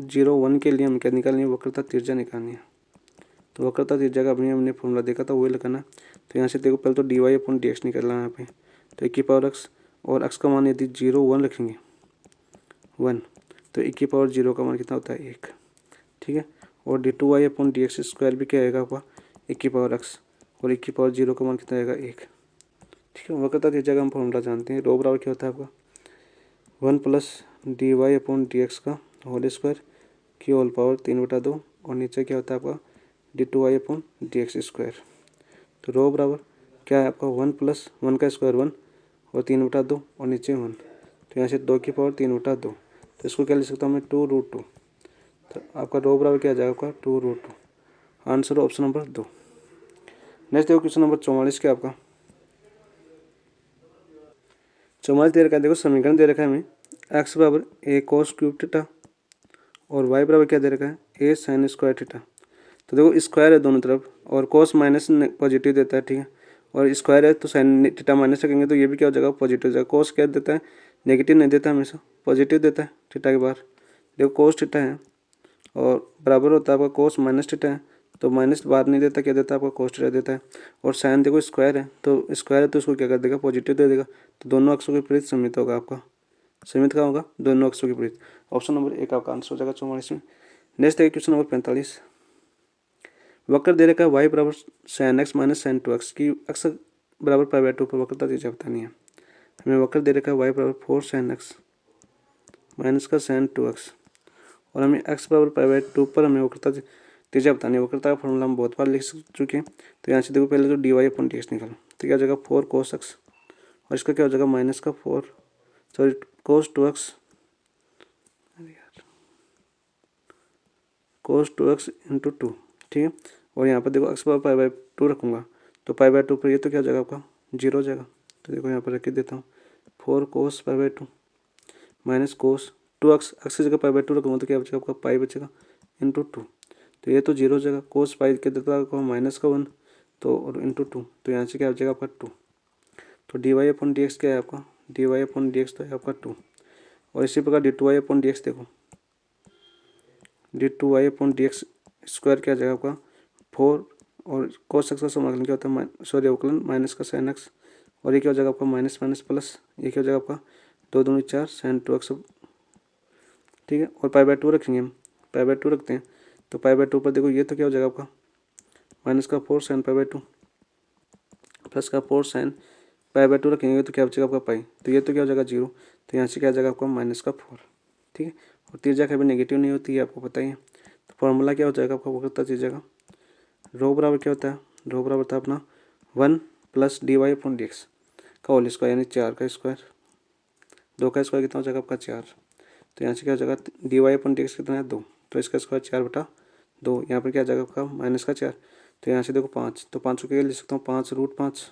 0 1 के लिए हम क्या निकालनी है वक्रता त्रिज्या निकालनी है। तो वक्रता त्रिज्या का अभी हमने फॉर्मूला देखा था वही लगाना। तो यहाँ से देखो पहले तो D Y upon D X निकालना है यहाँ पे। तो 1 की पावर x और x का मान यदि 0 1 रखेंगे 1 तो 1 की पावर 0 का मान कितना होता है 1। ठीक है, और D two Y upon D X square भी क्या आएगा आपका 1 की पावर x और 1 की पावर 0 का मान कितना आएगा 1। ठीक है, वक्रता त्रिज्या का हम फॉर्मूला जानते हैं रो बराबर क्या होता है आपका 1 plus D Y upon D X का होल स्क्वायर की होल पावर 3 बटा 2 और नीचे क्या होता है आपका D two Y upon D X square. तो रो बराबर क्या है आपका 1 प्लस 1 का स्क्वायर 1 और 3 बटा 2 और नीचे 1। तो यहाँ से 2 की पावर 3 बटा 2 तो इसको क्या लिख सकता हूँ मैं 2√2। तो आपका रो बराबर क्या आ जाएगा आपका 2√2 आंसर ऑप्शन नंबर 2। नेक्स्ट देखो क्वेश्चन नंबर 44 क्या आपका 44 दे रखा है देखो समीकरण दे रखा है हमें एक्स बराबर ए कोस क्यूब थीटा और वाई बराबर क्या दे रखा है ए साइन स्क्वायर थीटा। तो देखो स्क्वायर है दोनों तरफ और कोस माइनस पॉजिटिव देता है। ठीक है, और स्क्वायर है तो साइन थीटा माइनस रखेंगे तो ये भी क्या हो जाएगा पॉजिटिव हो जाएगा। कोस क्या देता है नेगेटिव नहीं देता हमेशा पॉजिटिव देता है थीटा के बाहर। देखो कोस थीटा है और बराबर होता है आपका कोस माइनस थीटा है तो माइनस बाहर नहीं देता क्या देता है आपका कोस थीटा देता है। और साइन देखो स्क्वायर है तो उसको क्या कर देगा पॉजिटिव दे देगा। तो दोनों अक्षों के विपरीत समित होगा आपका समित क्या होगा दोनों अक्षों के विपरीत। ऑप्शन नंबर 1 आपका आंसर हो जाएगा 44 में। नेक्स्ट है क्वेश्चन नंबर 45 वक्र दे रखा है y बराबर sine x minus sign 2x की x बराबर पाई बाय 2 पर वक्रता त्रिज्या बतानी है। हमें वक्र दे रखा है y बराबर 4 साइन एक्स माइनस का साइन 2x और हमें x बराबर पाई बाय 2 पर हमें वक्रता त्रिज्या बतानी है। वक्रता का फॉर्मूला हम बहुत बार लिख चुके हैं। तो यहाँ से देखो पहले तो D Y upon D X निकालो तो क्या हो जाएगा 4 कोस एक्स और इसका क्या हो जाएगा माइनस का 4 सॉरी कोस 2x कोस 2x इंटू 2। ठीक है, और यहाँ पर देखो एक्स बराबर पाई बाय 2 रखूँगा तो पाई बाय 2 पर ये तो क्या हो जाएगा आपका 0 हो जाएगा। तो देखो यहाँ पर रख के देता हूँ 4 cos pi by 2 minus cos 2x, x की जगह पाई बाई 2 रखूँगा तो क्या बचेगा आपका पाई बचेगा इंटू 2। तो ये तो जीरो जगह कोस पाई के देता है माइनस का 1 तो और इंटू 2, तो यहाँ से क्या बचेगा आपका 2। तो D Y upon D X क्या है आपका, D Y upon D X तो है आपका 2। और इसी प्रकार D two Y upon D X देखो, D two Y upon D X square क्या आ जाएगा आपका 4 और कोस एक्स का समाकलन क्या होता है सॉरी अवकलन माइनस का साइन एक्स, और ये क्या हो जाएगा आपका माइनस माइनस प्लस, ये क्या हो जाएगा आपका 2 दूनी 4 साइन 2x, ठीक है। और पाई बाई 2 रखेंगे हम, पाई बाई 2 रखते हैं तो पाई बाई 2 पर देखो ये तो क्या हो जाएगा आपका माइनस का 4 साइन पाई बाई 2 प्लस का 4 साइन पाई बाई 2 रखेंगे तो क्या बचेगा आपका पाई, तो ये तो क्या हो जाएगा 0, तो यहाँ से क्या आ जाएगा आपका माइनस का 4, ठीक है। और त्रिज्या कभी नेगेटिव नहीं होती है आपको पता ही है। तो फॉर्मूला क्या हो जाएगा आपका वक्रता त्रिज्या का, रो बराबर क्या होता है, रो बराबर था अपना 1 plus D Y upon D X का होल स्क्वायर यानी 4 का स्क्वायर, 2 का स्क्वायर कितना हो जाएगा आपका 4, तो यहाँ से क्या हो जाएगा D Y upon D x कितना है 2, तो इसका स्क्वायर 4/2, यहाँ पर क्या आ जाएगा आपका माइनस का 4, तो यहाँ से देखो 5, तो 5 को क्या लिख सकता हूँ 5√5,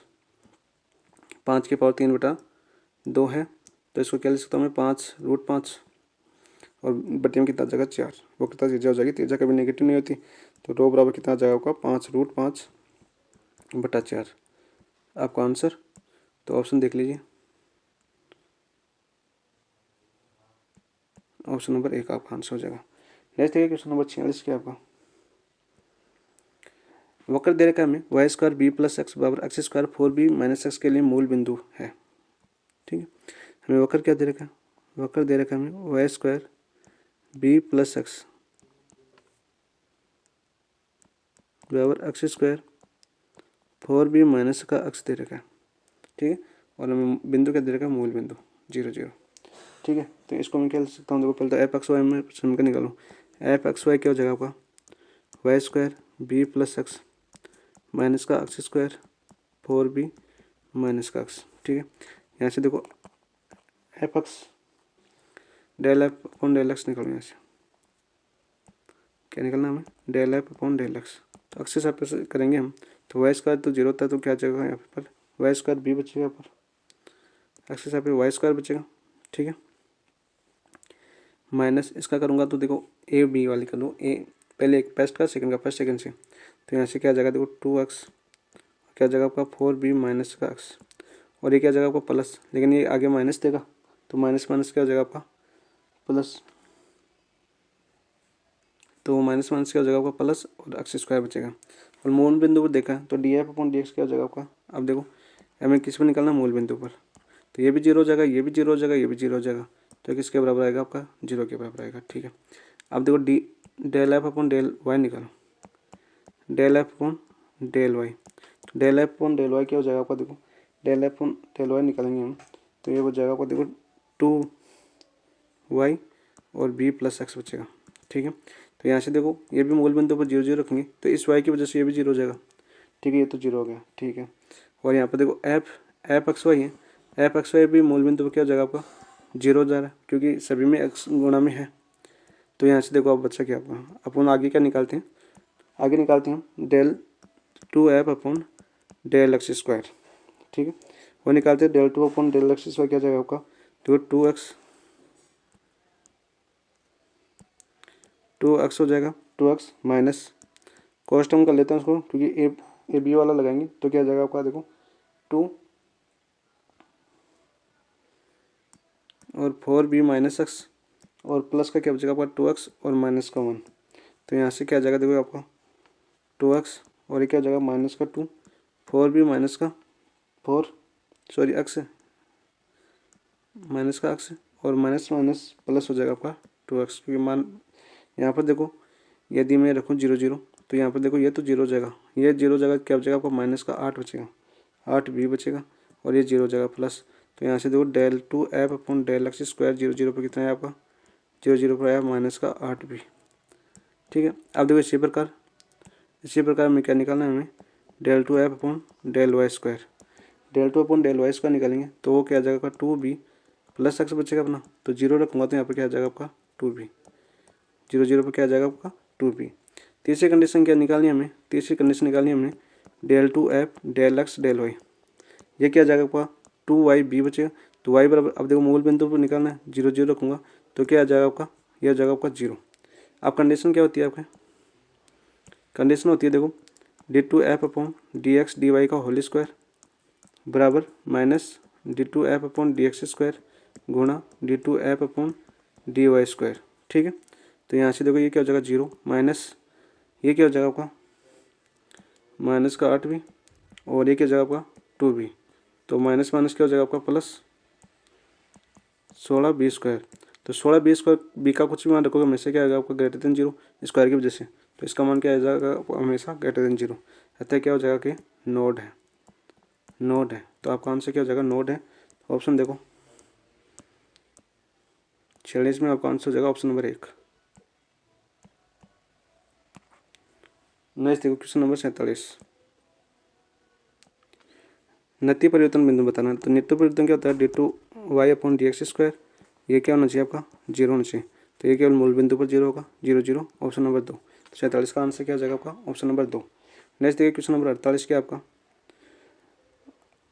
5 की पावर 3/2 है, तो इसको क्या लिख सकता हूँ मैं 5√5 और बटे में कितना आ जाएगा 4, वो कितना त्रिज्या हो जाएगी, त्रिज्या कभी नेगेटिव नहीं होती, तो रो बराबर कितना आ जाएगा आपका 5√5/4 आपका आंसर। तो ऑप्शन देख लीजिए, ऑप्शन नंबर 1 आपका आंसर हो जाएगा। नेक्स्ट देखिए क्वेश्चन नंबर 46 क्या आपका, वक्र दे रखा हमें Y square B plus x बराबर x square 4b minus X के लिए मूल बिंदु है, ठीक है। हमें वक्र क्या दे रखा है, वक्र दे रखा है हमें Y square B plus x बराबर एक्स स्क्वायर 4b माइनस का एक्स दे रखा है, ठीक है। और हमें बिंदु क्या दे रखा है मूल बिंदु 0 0, ठीक है। तो इसको मैं क्या लिख सकता हूँ, देखो पहले तो एफ एक्स वाई में समीकरण निकालो, एफ एक्स वाई क्या हो जाएगा आपका y square B plus x minus का एक्स स्क्वायर 4b माइनस का एक्स, ठीक है। यहाँ से देखो f x del F upon del x निकालो, यहाँ से क्या निकलना हमें del F upon del x, तो एक्स के साथ करेंगे हम, तो वाई स्क्वायर तो 0 होता है तो क्या जाएगा यहाँ पर वाई स्क्वायर बी बचेगा, यहाँ पर एक्स के साथ वाई स्क्वायर बचेगा, ठीक है। माइनस इसका करूँगा तो देखो ए बी वाली कर लूँ, ए पहले एक फर्स्ट का सेकंड का फर्स्ट सेकंड से, तो यहाँ से क्या आ जाएगा देखो 2x क्या जाएगा आपका 4b माइनस का x, और ये क्या जाएगा आपका प्लस, लेकिन ये आगे माइनस देगा तो माइनस माइनस क्या हो जाएगा आपका प्लस, तो माइनस माइनस क्या हो जाएगा आपका प्लस और एक्स स्क्वायर बचेगा। और मूल बिंदु पर देखा तो D F upon D X क्या हो जाएगा आपका, अब देखो हमें किस पर निकालना मूल बिंदु पर, तो ये भी 0 हो जाएगा, ये भी 0 हो जाएगा, ये भी 0 हो जाएगा, तो किसके बराबर आएगा आपका 0 के बराबर आएगा, ठीक है। अब देखो D del F upon del Y निकालो, del F upon del Y, तो del F upon del Y क्या हो जाएगा आपका देखो del F upon del Y निकालेंगे हम, तो ये हो जाएगा आपका देखो 2y और b प्लस एक्स बचेगा, ठीक है। तो यहाँ से देखो ये भी मूल बिंदु पर 0 0 रखेंगे तो इस y की वजह से ये भी 0 हो जाएगा, ठीक है, ये तो 0 हो गया, ठीक है। और यहाँ पर देखो एफ एक्स वाई है, एफ एक्स वाई भी मूल बिंदु पर क्या हो जाएगा आपका 0 हो जा रहा है क्योंकि सभी में x गुणा में है, तो यहाँ से देखो आप बच्चा क्या आपका अपन आगे क्या निकालते हैं, आगे निकालते हैं del 2f upon del x square, ठीक है। वो निकालते हैं del 2 upon del x square क्या जाएगा आपका तो 2x हो जाएगा, 2x माइनस कॉस्ट हम कर लेते हैं उसको क्योंकि ए बी वाला लगाएंगे तो क्या जाएगा आपका देखो 2 और 4b माइनस एक्स और प्लस का क्या बचेगा आपका 2x और माइनस का 1, तो यहाँ से क्या आ जाएगा देखो आपका 2x और ये क्या हो जाएगा माइनस का 2 4b माइनस का 4 सॉरी एक्स माइनस का एक्स और माइनस माइनस प्लस हो जाएगा आपका 2x, क्योंकि मान यहाँ पर देखो यदि मैं रखूँ 0 0 तो यहाँ पर देखो ये तो 0 हो जाएगा, ये 0 हो जाएगा क्या बचेगा आपका माइनस का 8 बचेगा, 8b बचेगा और ये 0 हो जाएगा प्लस, तो यहाँ से देखो del 2f upon del x square 0 0 पर कितना है आपका 0 0 पर आया माइनस का 8b, ठीक है। अब देखो इसी प्रकार हमें क्या निकालना है हमें del 2f upon del y square, del 2 upon del y square निकालेंगे तो वो क्या आ जाएगा 2b प्लस एक्स बचेगा अपना, तो 0 रखूँगा तो यहाँ पर क्या आ जाएगा आपका 2b, 0 0 पर क्या आ जाएगा आपका 2b। तीसरी कंडीशन क्या निकालनी है हमें, तीसरी कंडीशन निकालनी है हमें del 2f del x del y, ये क्या आ जाएगा आपका 2yb बचेगा, तो y बराबर अब देखो मूल बिंदु पर निकालना है 0 0 रखूँगा तो क्या आ जाएगा आपका, ये आ जाएगा आपका 0। अब कंडीशन क्या होती है आपके, कंडीशन होती है देखो d2f/dx dy का होल स्क्वायर बराबर माइनस d2f/dx² गुणा d2f/dy²। ठीक है, तो यहाँ से देखो ये क्या हो जाएगा 0 माइनस ये क्या हो जाएगा आपका माइनस का 8 भी और ये क्या हो जाएगा आपका 2 भी, तो माइनस माइनस क्या हो जाएगा आपका प्लस 16b²। तो 16b² बी का कुछ भी मान रखोगे हमेशा क्या आएगा आपका ग्रेटर देन 0 स्क्वायर की वजह से, तो इसका मान क्या आ जाएगा आपका हमेशा ग्रेटर देन 0। अतः क्या हो जाएगा कि नोड है, नोड है। तो आपका आंसर क्या हो जाएगा नोड है। ऑप्शन देखो 46 में आपका आंसर हो जाएगा ऑप्शन नंबर 1। नेक्स्ट देखो क्वेश्चन नंबर 47, नित्य परिवर्तन बिंदु बताना। तो नित्य परिवर्तन क्या होता है d2y/dx², ये क्या होना चाहिए आपका 0 होना चाहिए, तो ये केवल मूल बिंदु पर 0 होगा 0 0, ऑप्शन नंबर 2। 47 का आंसर क्या हो जाएगा आपका ऑप्शन नंबर 2। नेक्स्ट देखिए क्वेश्चन नंबर 48 क्या आपका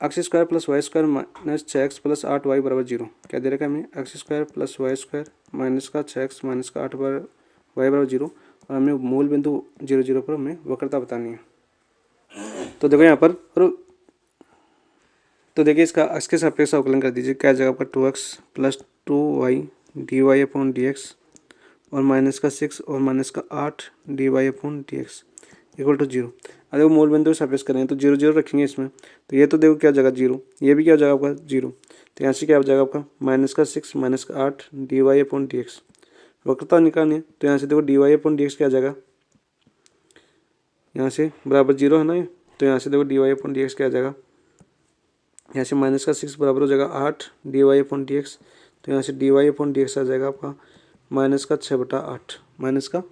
x² + y² minus 6x + 8y बराबर 0। क्या दे रखा है हमें x² + y² माइनस का 6x माइनस का 8y बराबर 0, और हमें मूल बिंदु 0 0 पर हमें वक्रता बतानी है। तो देखो यहाँ पर तो देखिए इसके सापेक्ष अवकलन कर दीजिए। क्या जाएगा आपका 2x + 2y dy/dx और माइनस का 6 और माइनस का 8 dy/dx इक्वल टू 0। अब देखो मूल बिंदु सापेक्ष करेंगे तो 0 0 रखेंगे इसमें, तो ये तो देखो क्या हो जाएगा 0, ये भी क्या हो जाएगा आपका 0, तो यहाँ से क्या हो जाएगा आपका माइनस का 6 माइनस का 8 dy/dx। वक्रता निकालनी है तो यहाँ से देखो dy/dx क्या आ जाएगा, यहाँ से बराबर 0 है ना ये, तो यहाँ से देखो dy/dx क्या आ जाएगा, यहाँ से माइनस का 6 बराबर हो जाएगा 8 dy/dx, तो यहाँ से dy/dx आ जाएगा आपका माइनस का 6/8, माइनस का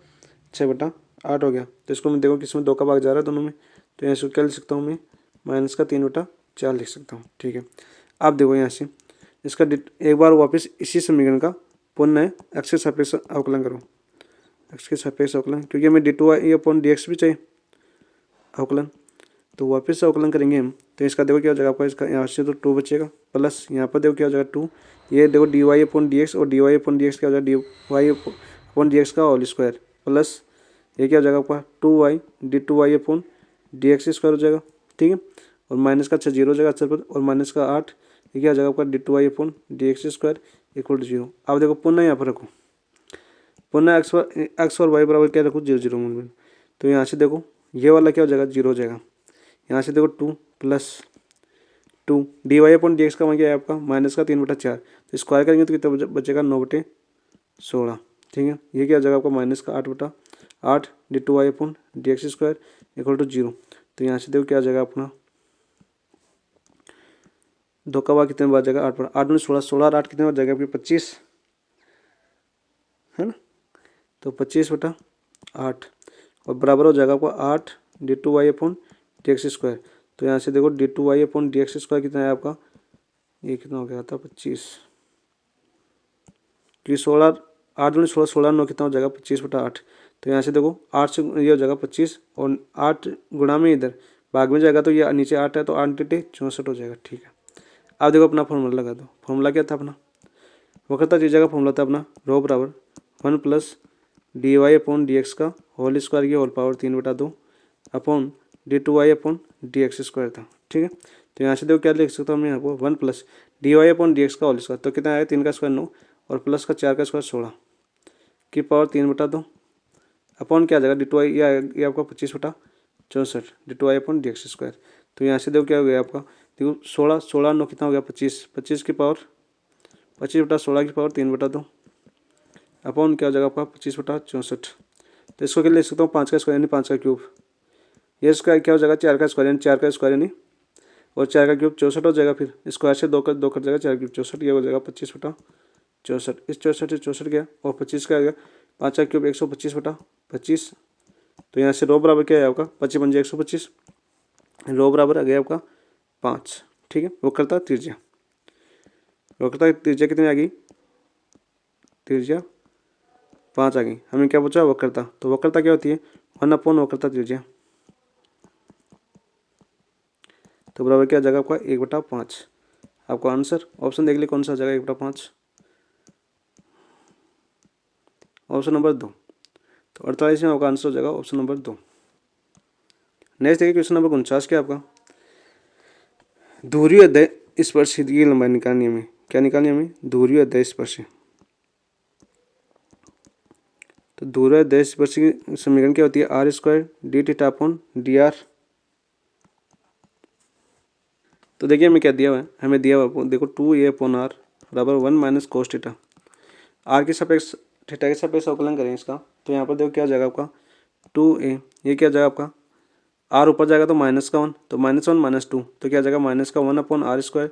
6/8 हो गया। तो इसको मैं देखो किसमें 2 का भाग जा रहा है दोनों में, तो यहाँ से क्या लिख सकता हूँ मैं माइनस का 3/4 लिख सकता हूँ। ठीक है, अब देखो यहाँ से इसका एक बार वापस इसी समीकरण का पुनः एक्स के सापेक्ष अवकलन करो, एक्स के सापेक्ष अवकलन, क्योंकि हमें d2y/dx भी चाहिए अवकलन, तो वापस से अवकलन करेंगे हम। तो इसका देखो क्या हो जाएगा आपका, इसका यहाँ से तो 2 बचेगा प्लस यहाँ पर देखो क्या हो जाएगा 2, ये देखो dy/dx और dy/dx क्या हो जाएगा dy/dx का होल स्क्वायर प्लस ये क्या हो जाएगा आपका 2y d2y/dx² हो जाएगा। ठीक है, और माइनस का 6 0 हो जाएगा अक्षर पर, और माइनस का 8 ये क्या हो जाएगा आपका d2y/dx² इक्वल टू 0। अब देखो पुनः यहाँ पर रखो, पुनः एक्स और वाई बराबर क्या रखो 0 0 मूल, तो यहाँ से देखो ये वाला क्या हो जाएगा 0 हो जाएगा। यहाँ से देखो 2 + 2 dy/dx का मान क्या है आपका माइनस का 3/4, तो स्क्वायर करेंगे तो कितना बचेगा 9/16। ठीक है, ये क्या हो जाएगा आपका माइनस का 8/8 d2y/dx² इक्वल टू 0। तो यहाँ से देखो क्या आ जाएगा अपना 2 का भाग कितने बार जाएगा 8 8 में 16 16 और 8 कितने बार जाएगा आपकी 25 है ना, तो 25/8 और बराबर हो जाएगा आपको 8 d2y/dx²। तो यहाँ से देखो d2y/dx² कितना है आपका, ये कितना हो गया था 25, क्योंकि 16 8 में 16 16 9 कितना हो जाएगा 25/8। तो यहाँ से देखो 8 से ये हो जाएगा 25 और 8 गुणा में इधर भाग में जाएगा तो ये नीचे 8 है तो 8 × 64 हो जाएगा। ठीक है, अब देखो अपना फॉर्मूला लगा दो। फॉर्मूला क्या था अपना, वक्रता त्रिज्या का फॉर्मूला था अपना रो बराबर 1 + dy/dx का होल स्क्वायर की होल पावर 3/2 अपॉन d2y/dx² था। ठीक है, तो यहाँ से देखो क्या लिख सकता हूँ मैं यहाँ को 1 + dy/dx का होल स्क्वायर, तो कितना आया 3 का स्क्वायर 9 और प्लस का 4 का स्क्वायर 16 की पावर 3/2 अपॉन क्या आ जाएगा d2y, ये आपका 25/64 d2y/dx²। तो यहाँ से देखो क्या हो गया आपका, देखो 16 16 9 कितना हो गया 25 25 की पावर 25/16 की पावर 3/2 अपॉन क्या हो जाएगा आपका 25/64। तो इसको क्या लिख सकता हूँ 5 का स्क्वायर यानी 5 का क्यूब, ये इसका क्या हो जाएगा 4 का स्क्वायर यानी 4 का स्क्वायर यानी और 4 का क्यूब 64 हो जाएगा। फिर स्क्वायर से 2 कट जाएगा 4 क्यूब 64, ये हो जाएगा 25/64। इस 64 से 64 गया और 25 का आ गया 5 का क्यूब 125/25। तो यहाँ से रो बराबर क्या है आपका 25 × 125, रो बराबर आ गया आपका 5। ठीक है, वक्रता त्रिज्या, वक्रता त्रिज्या कितनी आ गई, त्रिज्या 5 आ गई। हमें क्या पूछा वक्रता, तो वक्रता क्या होती है 1 वक्रता त्रिज्या, तो बराबर क्या आ जाएगा आपका 1/5। आपका आंसर ऑप्शन देख लीजिए कौन सा आ जाएगा 1/5। Option number 2। तो 48 में आपका आंसर हो जाएगा ऑप्शन नंबर 2। नेक्स्ट देखिए क्वेश्चन नंबर 49 क्या आपका, ध्रुवीय अध्याय स्पर्शी की लंबाई निकालनी है हमें। क्या निकालनी है हमें? ध्रुवीय अध्याय स्पर्शी। तो ध्रुवीय अध्याय स्पर्शी की समीकरण क्या होती है? R square d theta upon d r. तो देखिए हमें क्या दिया हुआ है, हमें दिया हुआ देखो 2a अपॉन आर बराबर 1 माइनस कोस थीटा। आर के सापेक्ष थीटा के सापेक्ष अवकलन करें इसका, तो यहाँ पर देखो क्या हो जाएगा आपका 2a, ये क्या हो जाएगा आपका, आर ऊपर जाएगा तो माइनस का 1, तो -1 -2, तो क्या हो जाएगा माइनस का 1 upon r square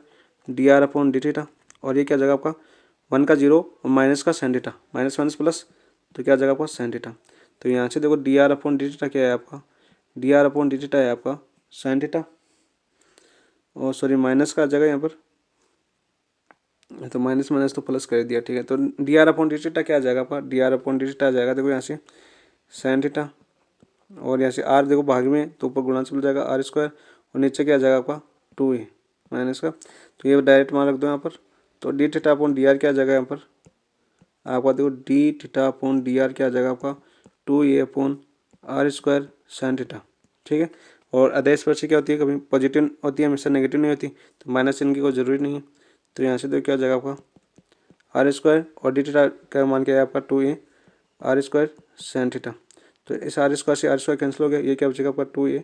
D R upon D theta. और ये क्या हो जाएगा आपका 1 का 0 और माइनस का sine theta, minus minus plus, तो क्या हो जाएगा आपका साइन थीटा। तो यहाँ से देखो D R upon D theta क्या है आपका, D are upon D theta है आपका साइन थीटा, और सॉरी माइनस का आ जाएगा यहाँ पर, तो माइनस माइनस तो प्लस कर दिया, ठीक है। तो D are upon D theta क्या आ जाएगा आपका, D are upon D theta आ जाएगा देखो यहाँ से साइन थीटा, और यहाँ से आर देखो भाग में तो ऊपर गुणा चल जाएगा आर स्क्वायर, और नीचे क्या आ जाएगा आपका 2a माइनस का, तो ये डायरेक्ट मान रख दो यहाँ पर। तो d theta upon d r क्या आ जाएगा यहाँ पर आपका, देखो d theta upon d r क्या आ जाएगा आपका 2a upon r square sine theta, ठीक है। और अध्याय स्पर्शी क्या होती है, कभी पॉजिटिव होती है हमेशा नेगेटिव नहीं होती, तो माइनस चिन्ह की कोई जरूरी नहीं है। तो यहाँ से देखो क्या हो जाएगा आपका आर स्क्वायर, और डी थीटा का मान क्या है आपका 2a are square sine theta. तो इस आर स्क्वायर से आर स्क्वायर कैंसिल हो गया, ये क्या बचेगा आपका 2a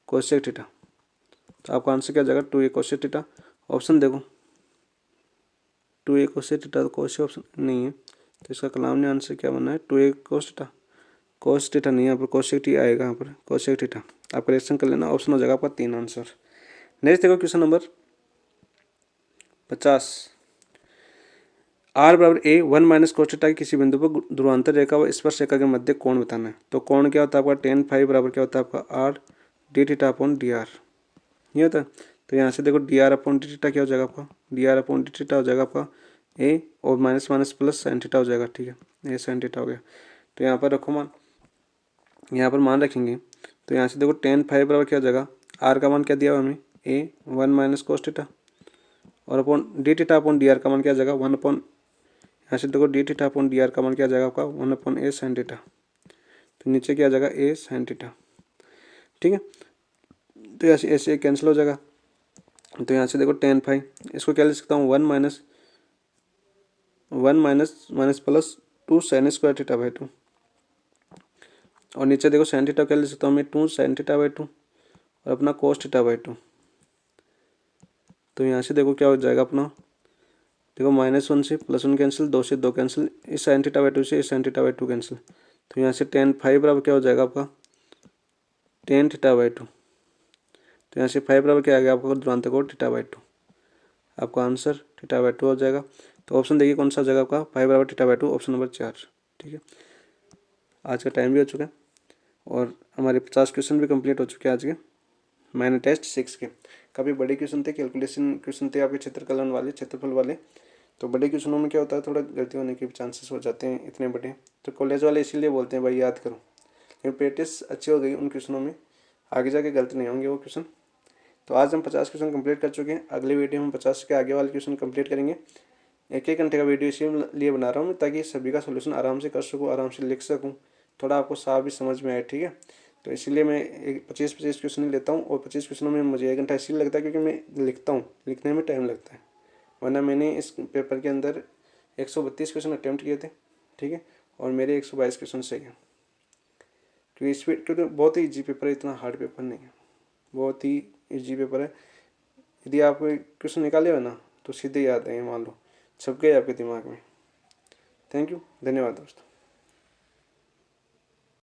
कोसेक थीटा। तो आपका आंसर क्या हो जाएगा 2a कोसेक थीटा। ऑप्शन देखो 2a कोसेक थीटा, तो कोसेक ऑप्शन नहीं है, तो इसका कलामनी आंसर क्या बनना है 2a cos theta. Cos theta नहीं है यहाँ पर, कोसेक टी आएगा यहाँ पर, कोसेक थीटा। आप करेक्शन कर लेना, ऑप्शन हो जाएगा आपका 3 आंसर। नेक्स्ट देखो क्वेश्चन नंबर 50, आर बराबर ए 1 माइनस कोस थीटा की किसी बिंदु पर ध्रुवांतर रेखा व स्पर्श रेखा के मध्य कोण बताना है। तो कोण क्या होता है आपका tan फाई बराबर क्या होता है आपका R D theta upon d are, ये होता है। तो यहाँ से देखो D R upon D theta क्या हो जाएगा आपका, D are upon D theta हो जाएगा आपका ए, और minus minus plus sign theta हो जाएगा, ठीक है, ए साइन थीटा हो गया। तो यहाँ पर रखो मान, यहाँ पर मान रखेंगे, तो यहाँ से देखो tan फाई बराबर क्या हो जाएगा, आर का मान क्या दिया हुआ हमें ए 1 माइनस कोस थीटा, और upon D theta upon d are का मान क्या आ जाएगा 1 अपॉन, यहाँ से देखो d theta upon d are का मान क्या आ जाएगा आपका 1 अपॉन ए साइन थीटा, तो नीचे क्या आ जाएगा ए साइन थीटा, ठीक है। तो यहाँ से ऐसे कैंसिल हो जाएगा, तो यहाँ से देखो tan फाई, इसको क्या लिख सकता हूँ 1 minus minus plus 2 sign square theta by 2, और नीचे देखो साइन थीटा क्या लिख सकता हूँ मैं 2 साइन थीटा बाई 2, और अपना कोस थीटा बाई 2। तो यहाँ से देखो क्या हो जाएगा अपना, देखो -1 से +1 कैंसिल, 2 से 2 कैंसिल, इस साइन थीटा बाई 2 से इस साइन थीटा बाई 2 कैंसिल। तो यहाँ से tan फाई बराबर क्या हो जाएगा आपका tan थीटा बाई 2। तो यहाँ से फाई बराबर क्या आ गया आपका ध्रुवांतर कोण थीटा बाई 2, आपका आंसर थीटा बाई 2 हो जाएगा। तो ऑप्शन देखिए कौन सा हो जाएगा आपका फाई बराबर थीटा बाई 2, ऑप्शन नंबर 4, ठीक है। आज का टाइम भी हो चुका है, और हमारे 50 क्वेश्चन भी कंप्लीट हो चुके हैं आज के मैंने टेस्ट 6 के। काफ़ी बड़े क्वेश्चन थे, कैलकुलेशन क्वेश्चन थे आपके क्षेत्रफलन वाले, क्षेत्रफल वाले। तो बड़े क्वेश्चनों में क्या होता है थोड़ा गलती होने के चांसेस हो जाते हैं इतने बड़े, तो कॉलेज वाले इसीलिए बोलते हैं भाई याद करो, लेकिन प्रैक्टिस अच्छी हो गई उन क्वेश्चनों में, आगे जाके गलत नहीं होंगे वो क्वेश्चन। तो आज हम 50 क्वेश्चन कंप्लीट कर चुके हैं, अगले वीडियो में 50 के आगे वाले क्वेश्चन कंप्लीट करेंगे। 1-1 घंटे का वीडियो इसीलिए बना रहा हूँ ताकि सभी का सोल्यूशन आराम से कर सकूँ, आराम से लिख सकूँ, थोड़ा आपको साफ भी समझ में आए, ठीक है। तो इसीलिए मैं 25-25 क्वेश्चन लेता हूँ, और 25 क्वेश्चनों में मुझे 1 घंटा इसलिए लगता है क्योंकि मैं लिखता हूँ, लिखने में टाइम लगता है, वरना मैंने इस पेपर के अंदर 132 क्वेश्चन अटैम्प्ट किए थे, ठीक है, और मेरे 122 क्वेश्चन सही हैं। क्योंकि बहुत ही ईजी पेपर है, इतना हार्ड पेपर नहीं है, बहुत ही ईजी पेपर है। यदि आप क्वेश्चन निकाले हो ना तो सीधे याद है, मान लो छप गए आपके दिमाग में। थैंक यू, धन्यवाद दोस्तों।